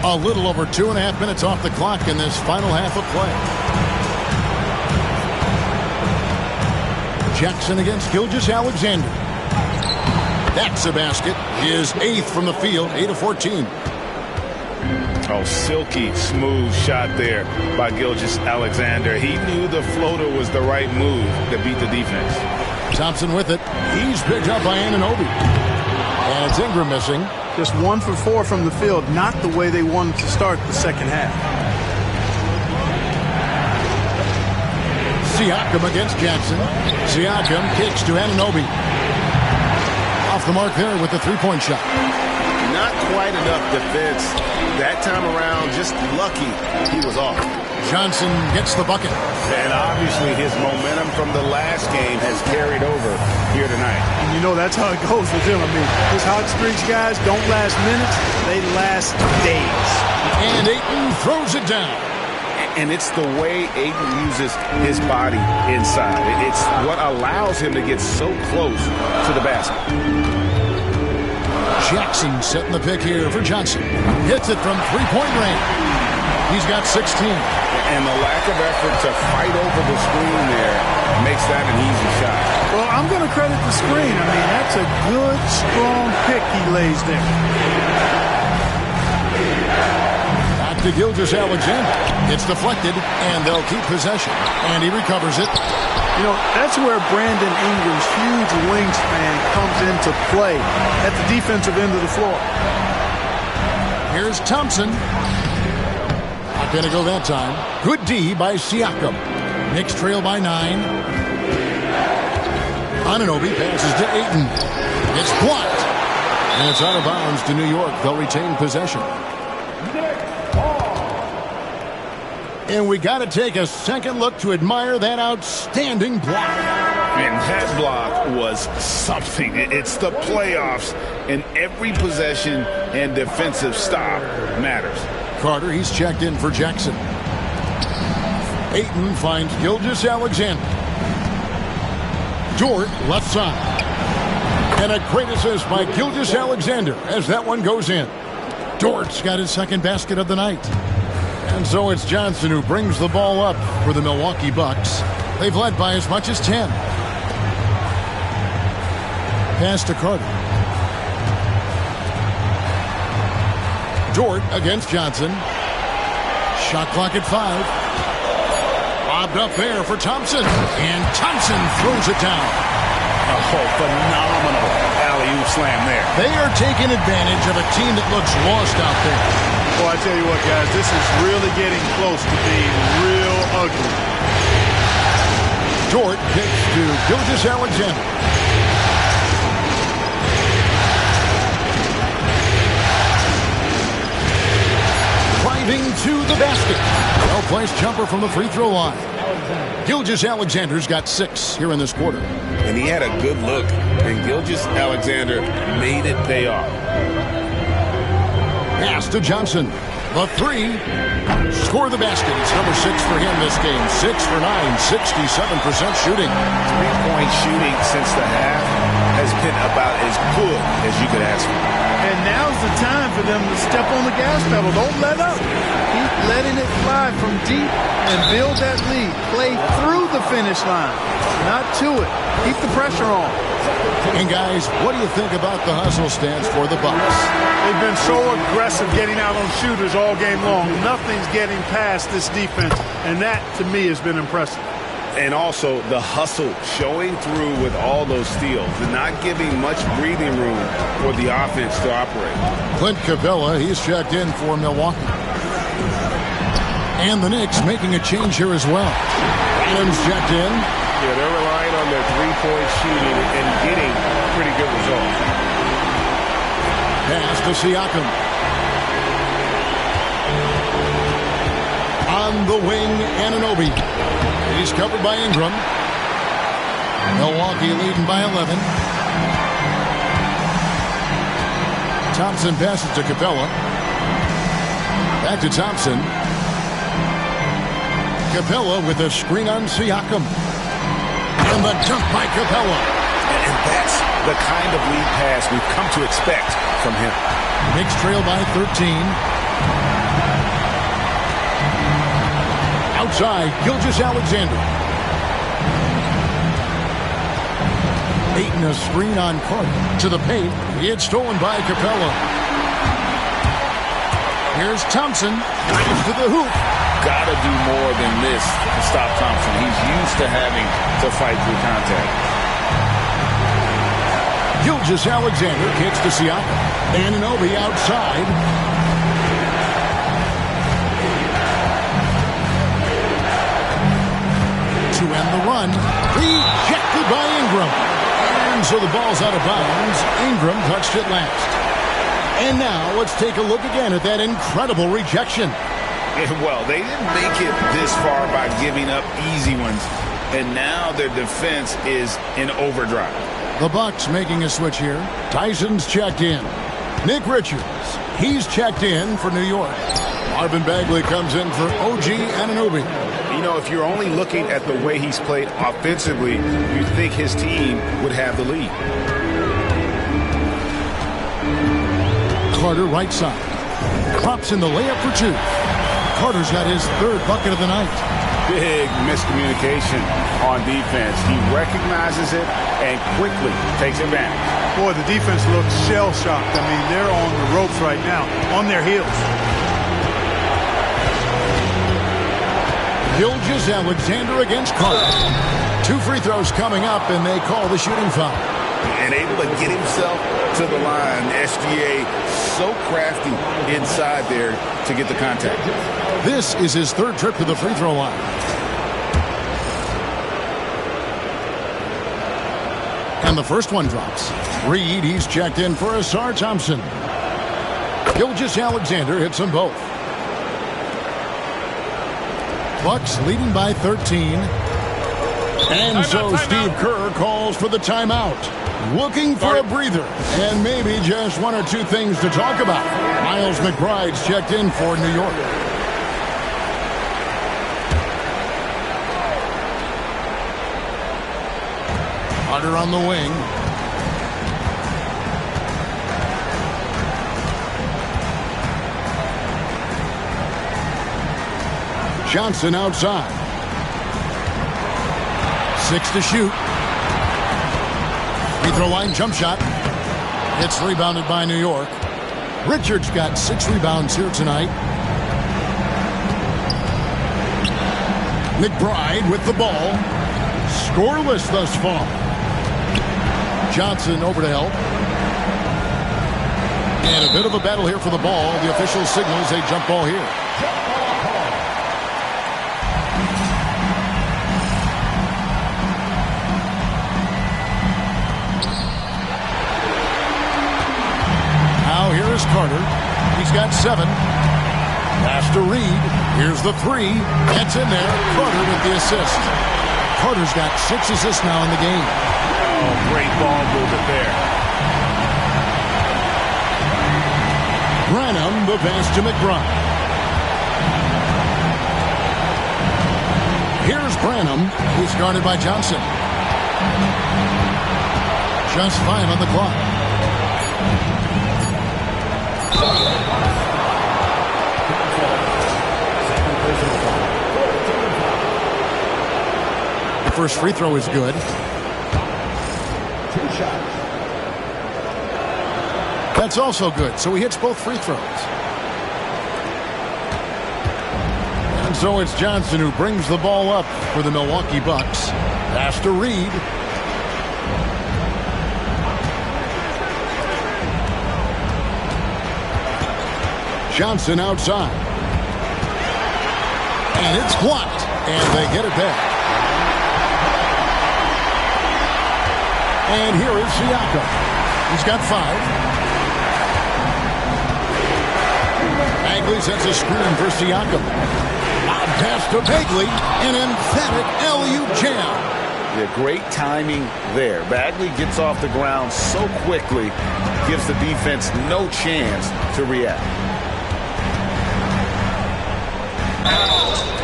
A little over 2.5 minutes off the clock in this final half of play. Jackson against Gilgeous-Alexander. That's a basket. His 8th from the field, 8 of 14.
Oh, silky smooth shot there by Gilgeous-Alexander. He knew the floater was the right move to beat the defense.
Thompson with it. He's picked up by Anunoby. And it's Ingram missing.
Just 1 for 4 from the field, not the way they wanted to start the second half.
Siakam against Jackson. Siakam kicks to Anunoby. Off the mark there with the three-point shot.
Not quite enough defense. That time around, just lucky he was off.
Johnson gets the bucket.
And obviously his momentum from the last game has carried over here tonight.
And you know that's how it goes with him. I mean, his hot streaks, guys, don't last minutes. They last days.
And Ayton throws it down.
And it's the way Ayton uses his body inside. It's what allows him to get so close to the basket.
Jackson setting the pick here for Johnson. Hits it from three-point range. He's got 16.
And the lack of effort to fight over the screen there makes that an easy shot.
Well, I'm going to credit the screen. I mean, that's a good, strong pick he lays there.
Back to Gilgeous-Alexander. It's deflected, and they'll keep possession. And he recovers it.
You know, that's where Brandon Ingram's huge wingspan comes into play at the defensive end of the floor.
Here's Thompson. Not going to go that time. Good D by Siakam. Knicks trail by 9. Anunoby passes to Ayton. It's blocked. And it's out of bounds to New York. They'll retain possession. And we got to take a second look to admire that outstanding block.
And that block was something. It's the playoffs, and every possession and defensive stop matters.
Carter, he's checked in for Jackson. Ayton finds Gilgeous-Alexander. Dort, left side. And a great assist by Gilgeous-Alexander as that one goes in. Dort's got his second basket of the night. And so it's Johnson who brings the ball up for the Milwaukee Bucks. They've led by as much as 10. Pass to Carter. Dort against Johnson. Shot clock at 5. Lobbed up there for Thompson. And Thompson throws it down.
Oh, phenomenal alley-oop slam there.
They are taking advantage of a team that looks lost out there.
Well, I tell you what, guys, this is really getting close to being real ugly.
Dort kicks to Gilgeous-Alexander. Driving to the basket. Well-placed jumper from the free throw line. Gilgeous-Alexander's got 6 here in this quarter.
And he had a good look, and Gilgeous-Alexander made it pay off.
Pass to Johnson. The 3. Score the basket. It's number 6 for him this game. 6 for 9, 67% shooting.
Three-point shooting since the half has been about as good as you could ask for.
And now's the time for them to step on the gas pedal. Don't let up. Keep letting it fly from deep and build that lead. Play through the finish line, not to it. Keep the pressure on.
And guys, what do you think about the hustle stance for the Bucks?
They've been so aggressive getting out on shooters all game long. Nothing's getting past this defense, and that, to me, has been impressive.
And also the hustle showing through with all those steals and not giving much breathing room for the offense to operate.
Clint Capella, he's checked in for Milwaukee. And the Knicks making a change here as well. Adams checked in.
Yeah, they're relying on their three-point shooting and getting pretty good results.
Pass to Siakam. On the wing, Anunoby. He's covered by Ingram. Milwaukee leading by 11. Thompson passes to Capella. Back to Thompson. Capella with a screen on Siakam. And the dunk by Capella.
And that's the kind of lead pass we've come to expect from him.
Knicks trail by 13. Outside, Gilgeous-Alexander. Ayton a screen on Carter. To the paint. It's stolen by Capella. Here's Thompson. Drives to the hoop.
Got to do more than this to stop Thompson. He's used to having to fight through contact.
Gilgeous-Alexander kicks to Siakam. Anunoby outside. To end the run. Rejected by Ingram. And so the ball's out of bounds. Ingram touched it last. And now let's take a look again at that incredible rejection.
Well, they didn't make it this far by giving up easy ones. And now their defense is in overdrive.
The Bucks making a switch here. Tyson's checked in. Nick Richards, he's checked in for New York. Marvin Bagley comes in for OG Anunoby.
You know, if you're only looking at the way he's played offensively, you'd think his team would have the lead.
Carter right side. Pops in the layup for 2. Carter's got his 3rd bucket of the night.
Big miscommunication on defense. He recognizes it and quickly takes advantage.
Boy, the defense looks shell-shocked. I mean, they're on the ropes right now, on their heels.
Gilgeous-Alexander against Carter. 2 free throws coming up, and they call the shooting foul.
And able to get himself to the line. SGA so crafty inside there to get the contact.
This is his 3rd trip to the free throw line. And the first one drops. Reed, he's checked in for Asar Thompson. Gilgeous-Alexander hits them both. Bucks leading by 13. And so Steve Kerr calls for the timeout. Looking for a breather. And maybe just 1 or 2 things to talk about. Miles McBride's checked in for New York. Carter on the wing. Johnson outside. 6 to shoot. Free throw line jump shot. It's rebounded by New York. Richards got 6 rebounds here tonight. McBride with the ball. Scoreless thus far. Johnson over to help. And a bit of a battle here for the ball. The official signals a jump ball here. Now here is Carter. He's got 7. Pass to Reed. Here's the three. Gets in there. Carter with the assist. Carter's got 6 assists now in the game.
Oh, great ball movement there.
Branham, the pass to McBride. Here's Branham. He's guarded by Johnson. Just 5 on the clock. The first free throw is good.
2 shots.
That's also good, so he hits both free throws. And so it's Johnson who brings the ball up for the Milwaukee Bucks. Pass to Reed. Johnson outside. And it's blocked. And they get it back. And here is Siakam. He's got 5. Bagley sets a screen for Siakam. Lob pass to Bagley. An emphatic LU jam.
Yeah, great timing there. Bagley gets off the ground so quickly, gives the defense no chance to react.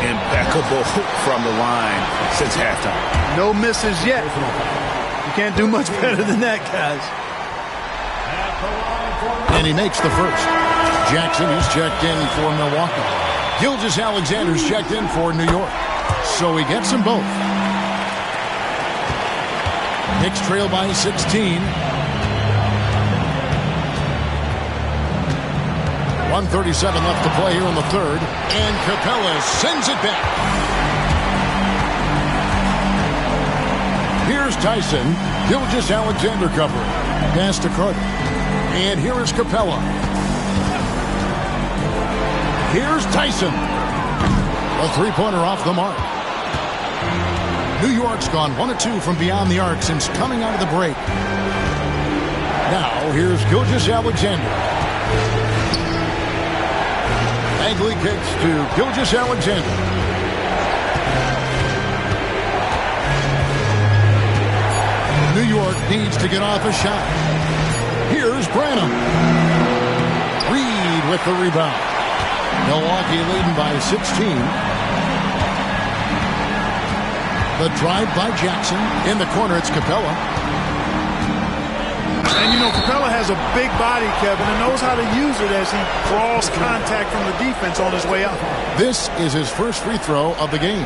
Impeccable from the line since halftime.
No misses yet. You can't do much better than that, guys.
And he makes the first. Jackson is checked in for Milwaukee. Gilgeous-Alexander's checked in for New York. So he gets them both. Knicks trail by 16. 1:37 left to play here in the third. And Capella sends it back. Here's Tyson. Gilgeous-Alexander covering. Pass to Carter. And here is Capella. Here's Tyson. A three-pointer off the mark. New York's gone 1 of 2 from beyond the arc since coming out of the break. Now, here's Gilgeous-Alexander. Bagley kicks to Gilgeous-Alexander. New York needs to get off a shot. Here's Branham. Reed with the rebound. Milwaukee leading by 16. The drive by Jackson. In the corner, it's Capella.
And, you know, Capella has a big body, Kevin, and knows how to use it as he draws contact from the defense on his way up.
This is his first free throw of the game.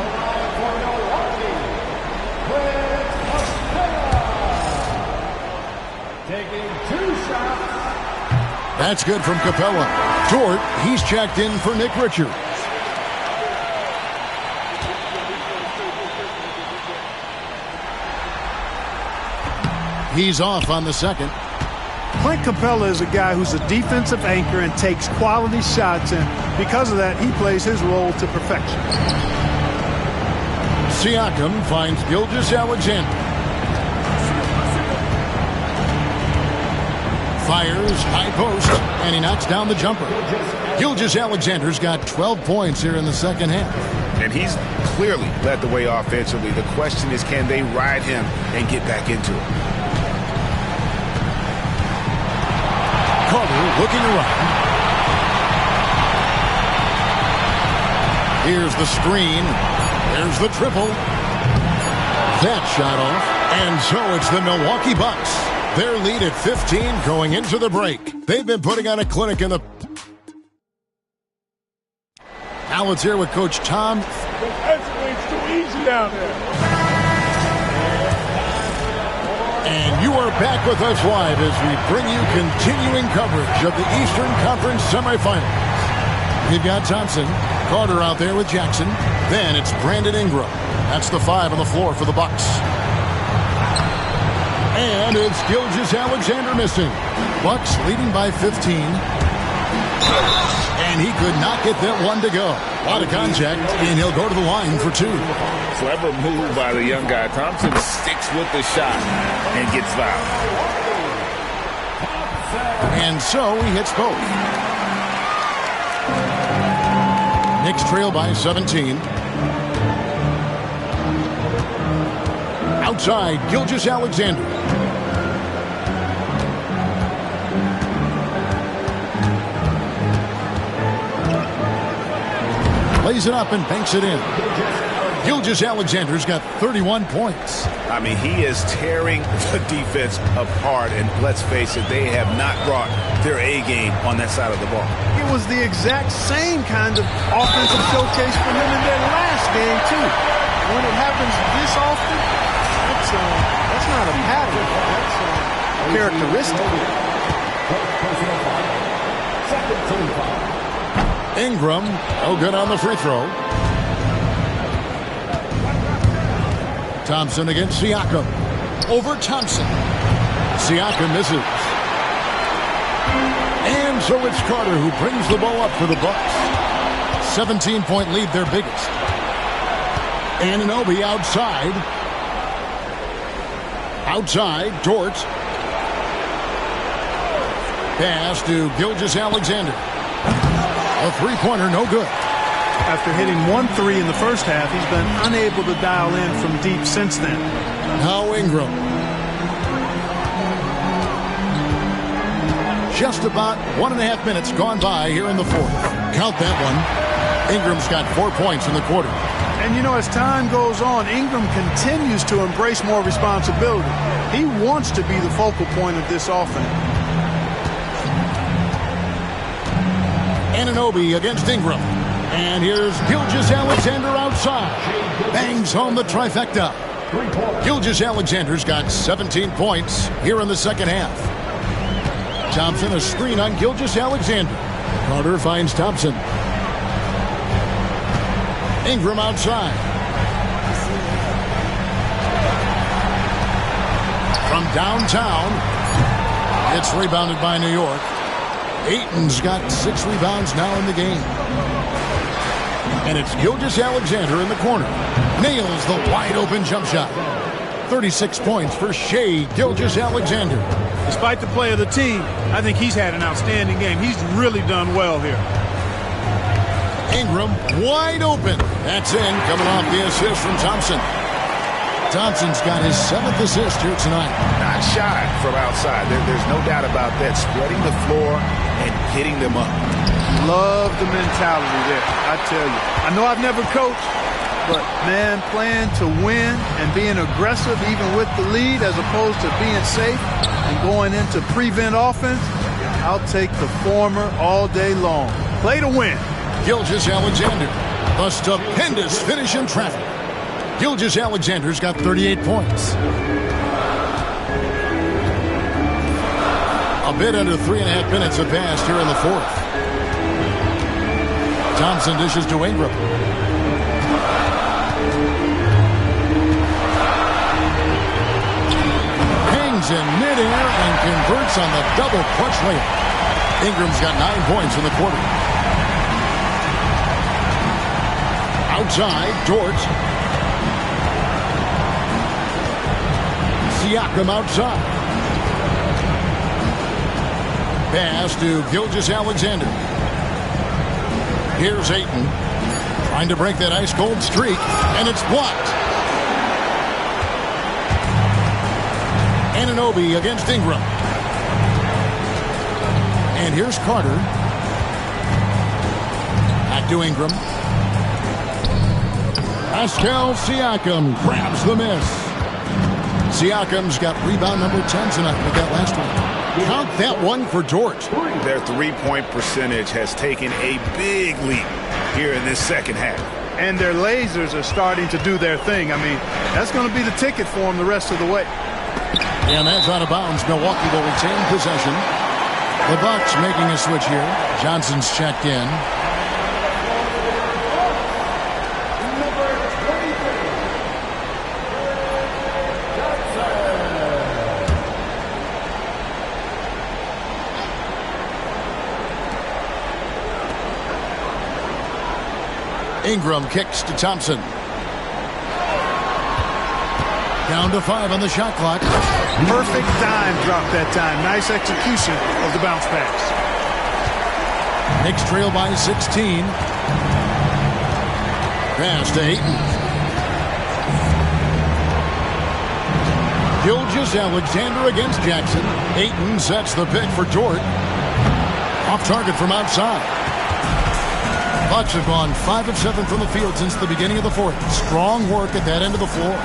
Taking 2 shots.
That's good from Capella. Dort, he's checked in for Nick Richards. He's off on the second.
Clint Capella is a guy who's a defensive anchor and takes quality shots, and because of that, he plays his role to perfection.
Siakam finds Gilgeous-Alexander. Fires, high post, and he knocks down the jumper. Gilgeous-Alexander's got 12 points here in the second half.
And he's clearly led the way offensively. The question is, can they ride him and get back into it?
Carter looking around. Here's the screen. There's the triple. That shot off. And so it's the Milwaukee Bucks. Their lead at 15 going into the break. They've been putting on a clinic in the... Now it's here with Coach Tom.
It's too easy down there.
And you are back with us live as we bring you continuing coverage of the Eastern Conference semifinals. We've got Thompson, Carter out there with Jackson. Then it's Brandon Ingram. That's the 5 on the floor for the Bucks. And it's Gilgeous-Alexander missing. Bucks leading by 15. And he could not get that one to go. A lot of contact, and he'll go to the line for 2.
Clever move by the young guy. Thompson sticks with the shot and gets fouled.
And so he hits both. Knicks trail by 17. Outside, Gilgeous-Alexander. Lays it up and banks it in. Gilgeous-Alexander's got 31 points.
I mean, he is tearing the defense apart, and let's face it, they have not brought their A game on that side of the ball.
It was the exact same kind of offensive showcase for him in their last game, too. When it happens this often, that's not a pattern. That's a characteristic.
Ingram, no good on the free throw. Thompson against Siakam. Over Thompson. Siakam misses. And so it's Carter who brings the ball up for the Bucks. 17-point lead, their biggest. Anunoby outside. Outside, Dort. Pass to Gilgeous-Alexander. A three-pointer, no good.
After hitting 1-3 in the first half, he's been unable to dial in from deep since then.
Now Ingram. Just about 1.5 minutes gone by here in the fourth. Count that one. Ingram's got 4 points in the quarter.
And, you know, as time goes on, Ingram continues to embrace more responsibility. He wants to be the focal point of this offense.
Anunoby against Ingram. And here's Gilgeous-Alexander outside. Bangs home the trifecta. Gilgeous-Alexander's got 17 points here in the second half. Thompson, a screen on Gilgeous-Alexander. Carter finds Thompson. Ingram outside. From downtown, it's rebounded by New York. Ayton's got 6 rebounds now in the game. And it's Gilgeous-Alexander in the corner. Nails the wide-open jump shot. 36 points for Shai Gilgeous-Alexander.
Despite the play of the team, I think he's had an outstanding game. He's really done well here.
Ingram wide open. That's in, coming off the assist from Thompson. Thompson's got his 7th assist here tonight.
Not shy from outside. There's no doubt about that. Spreading the floor and getting them up.
Love the mentality there, I tell you. I know I've never coached, but, man, playing to win and being aggressive even with the lead as opposed to being safe and going into prevent offense, I'll take the former all day long. Play to win.
Gilgeous-Alexander, the stupendous finish in traffic. Gilgeous-Alexander's got 38 points. A bit under 3.5 minutes have passed here in the fourth. Thompson dishes to Ingram. Hangs in midair and converts on the double clutch layup. Ingram's got 9 points in the quarter. Outside, Dort. Siakam outside. Pass to Gilgeous-Alexander. Here's Ayton. Trying to break that ice-cold streak, and it's blocked. Anunoby against Ingram. And here's Carter. Back to Ingram. Pascal Siakam grabs the miss. Siakam's got rebound number 10 tonight with that last one. Count that one for Dort.
Their three-point percentage has taken a big leap here in this second half.
And their lasers are starting to do their thing. I mean, that's going to be the ticket for them the rest of the way.
And that's out of bounds. Milwaukee will retain possession. The Bucks making a switch here. Johnson's checked in. Ingram kicks to Thompson. Down to 5 on the shot clock.
Perfect dime drop that time. Nice execution of the bounce pass.
Knicks trail by 16. Pass to Ayton. Gilgeous-Alexander against Jackson. Ayton sets the pick for Dort. Off target from outside. Bucks have gone 5 of 7 from the field since the beginning of the fourth. Strong work at that end of the floor.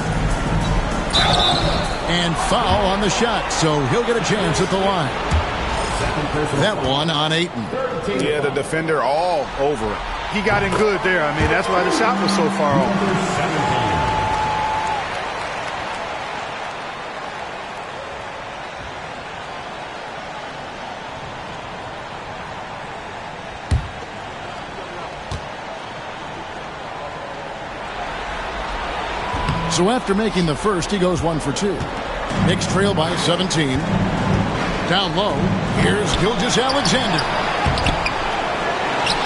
And foul on the shot, so he'll get a chance at the line. That one on Ayton.
Yeah, the defender all over it.
He got in good there. I mean, that's why the shot was so far off.
So after making the first, he goes 1 for 2. Knicks trail by 17. Down low, here's Gilgeous-Alexander.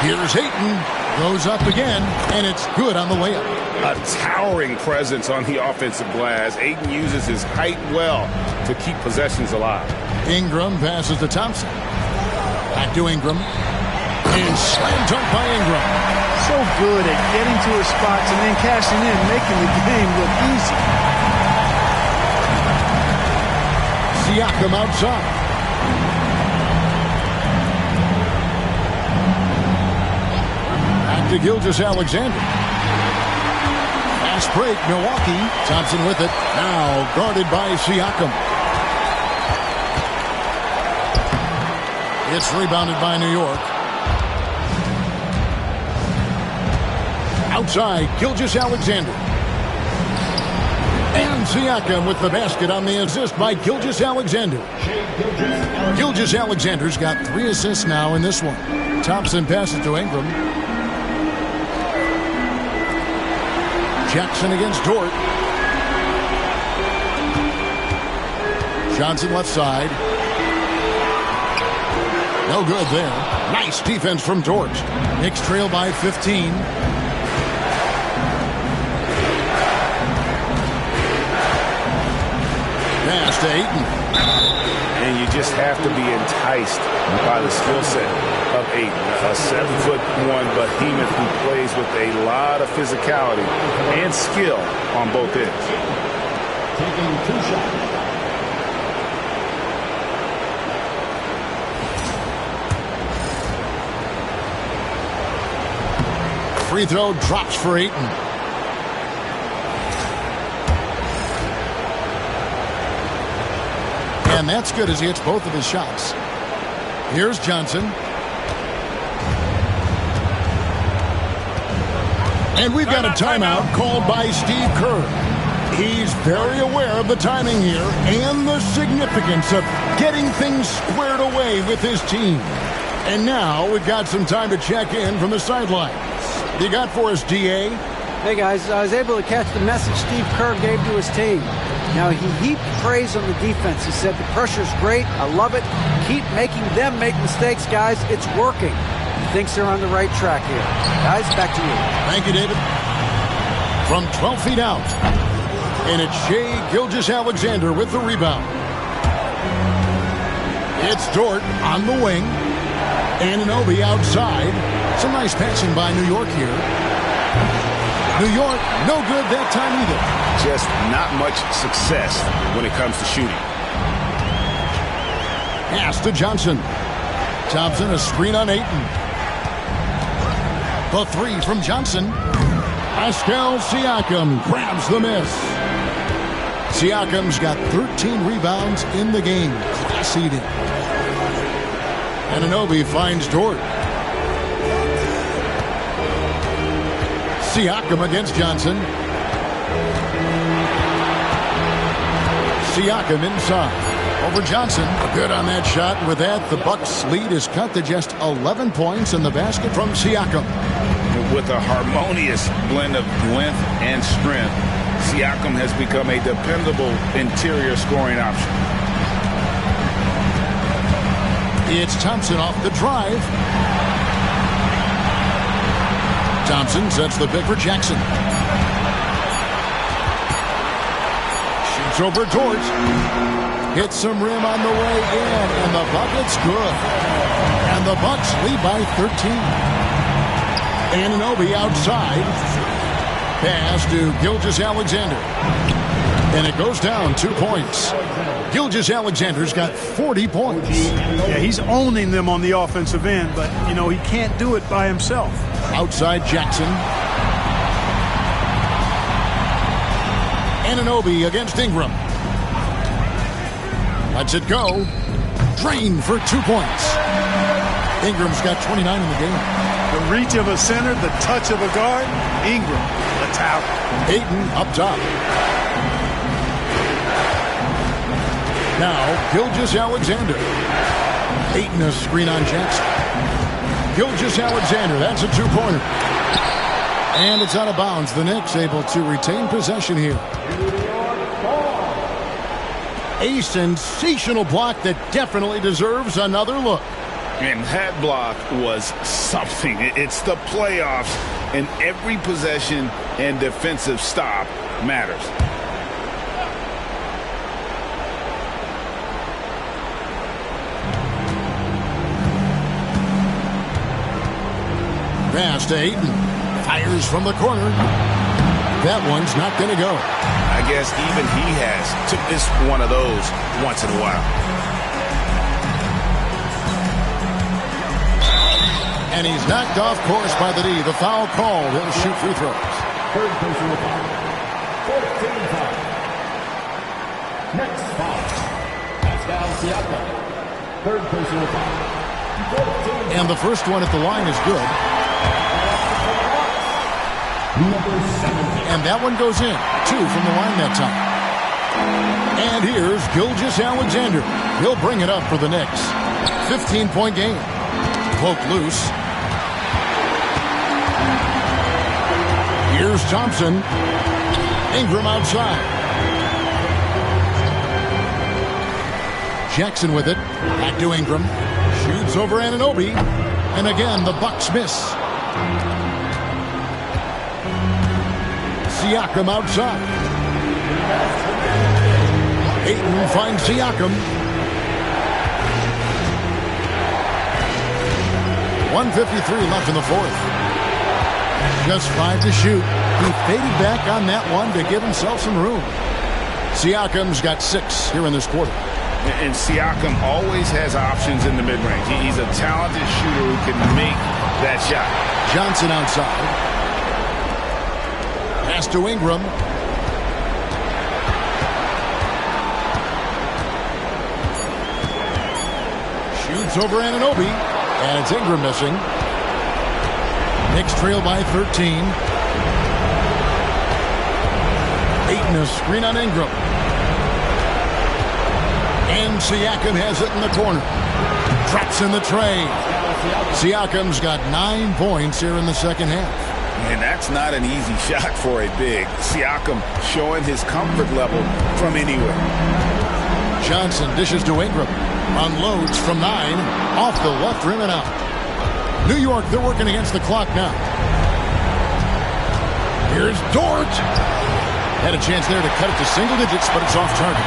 Here's Ayton. Goes up again, and it's good on the layup.
A towering presence on the offensive glass. Ayton uses his height well to keep possessions alive.
Ingram passes to Thompson. Back to Ingram. And slam dunk by Ingram.
So good at getting to his spots and then cashing in, making the game look easy.
Siakam outside. Back to Gilgeous-Alexander. Fast break, Milwaukee. Thompson with it. Now guarded by Siakam. It's rebounded by New York. Outside, Gilgeous-Alexander. And Siakam with the basket on the assist by Gilgeous-Alexander. Gilgeous-Alexander's got 3 assists now in this one. Thompson passes to Ingram. Jackson against Dort. Johnson left side. No good there. Nice defense from Dort. Knicks trail by 15. Pass to Ayton.
And you just have to be enticed by the skill set of Ayton. A 7'1" behemoth who plays with a lot of physicality and skill on both ends.
Taking 2 shots.
Free throw drops for Ayton. And that's good as he hits both of his shots. Here's Johnson. And we've got a timeout called by Steve Kerr. He's very aware of the timing here and the significance of getting things squared away with his team. And now we've got some time to check in from the sidelines. You got for us, D.A.?
Hey, guys, I was able to catch the message Steve Kerr gave to his team. Now, he heaped praise on the defense. He said, the pressure's great. I love it. Keep making them make mistakes, guys. It's working. He thinks they're on the right track here. Guys, back to you.
Thank you, David. From 12 feet out. And it's Shai Gilgeous-Alexander with the rebound. It's Dort on the wing. Anunoby outside. Some nice passing by New York here. New York, no good that time either.
Just not much success when it comes to shooting.
Pass to Johnson. Thompson, a screen on Ayton. The 3 from Johnson. Pascal Siakam grabs the miss. Siakam's got 13 rebounds in the game. Class eating. Anunoby finds Dort. Siakam against Johnson. Siakam inside. Over Johnson. Good on that shot. With that, the Bucks' lead is cut to just 11 points in the basket from Siakam.
With a harmonious blend of length and strength, Siakam has become a dependable interior scoring option.
It's Thompson off the drive. Thompson sets the pick for Jackson. Shoots over Dort. Hits some rim on the way in, and the bucket's good. And the Bucks lead by 13. Anunoby outside. Pass to Gilgeous-Alexander. And it goes down 2 points. Gilgeous-Alexander's got 40 points.
Yeah, he's owning them on the offensive end, but, you know, he can't do it by himself.
Outside Jackson. Anunoby against Ingram. Lets it go. Drained for 2 points. Ingram's got 29 in the game.
The reach of a center, the touch of a guard. Ingram, a talent.
Ayton up top. Now, Gilgeous-Alexander. Ayton a screen on Jackson. Gilgeous-Alexander, that's a 2-pointer. And it's out of bounds. The Knicks able to retain possession here. A sensational block that definitely deserves another look.
And that block was something. It's the playoffs, and every possession and defensive stop matters.
Pass to Ayton. Fires from the corner. That one's not going to go.
I guess even he has to miss one of those once in a while.
And he's knocked off course by the D. The foul called. He'll shoot free throws.
Third personal foul. 14 foul. Next foul. Pascal Siakam. Third personal foul.
And the first one at the line is good. And that one goes in. 2 from the line that time. And here's Gilgeous-Alexander. He'll bring it up for the Knicks. 15-point game. Poke loose. Here's Thompson. Ingram outside. Jackson with it. Back to Ingram. Shoots over Anunoby. And again, the Bucks miss. Siakam outside. Ayton finds Siakam. 1:53 left in the fourth. Just 5 to shoot. He faded back on that one to give himself some room. Siakam's got 6 here in this quarter.
And Siakam always has options in the mid-range. He's a talented shooter who can make that shot.
Johnson outside. Pass to Ingram. Shoots over Anunoby. And it's Ingram missing. Knicks trail by 13. Ayton a screen on Ingram. And Siakam has it in the corner. Drops in the tray. Siakam's got 9 points here in the second half.
And that's not an easy shot for a big. Siakam showing his comfort level from anywhere.
Johnson dishes to Ingram. Unloads from 9. Off the left rim and out. New York, they're working against the clock now. Here's Dort. Had a chance there to cut it to single digits, but it's off target.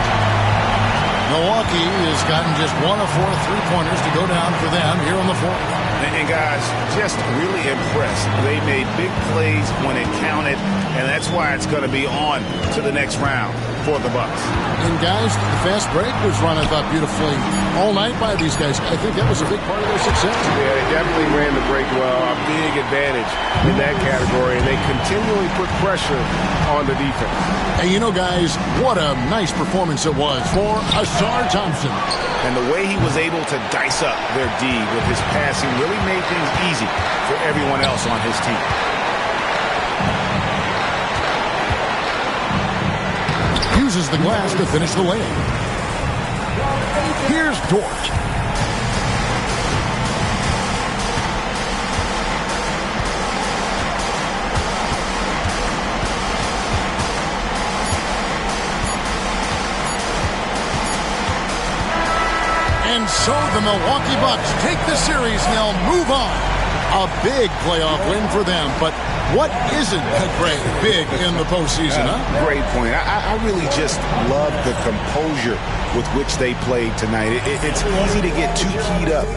Milwaukee has gotten just 1 of 4 3-pointers to go down for them here on the fourth.
And guys, just really impressed. They made big plays when it counted, and that's why it's going to be on to the next round for the Bucks.
And guys, the fast break was run, I thought, beautifully all night by these guys. I think that was a big part of their success.
Yeah, they definitely ran the break well. A big advantage in that category, and they continually put pressure on the defense.
And you know, guys, what a nice performance it was for Asar Thompson.
And the way he was able to dice up their D with his passing really made things easy for everyone else on his team.
Uses the glass to finish the layup. Here's Dort. And so the Milwaukee Bucks take the series and they'll move on. A big playoff win for them, but what isn't a great big in the postseason, huh?
Great point. I really just love the composure with which they played tonight. It's easy to get too keyed up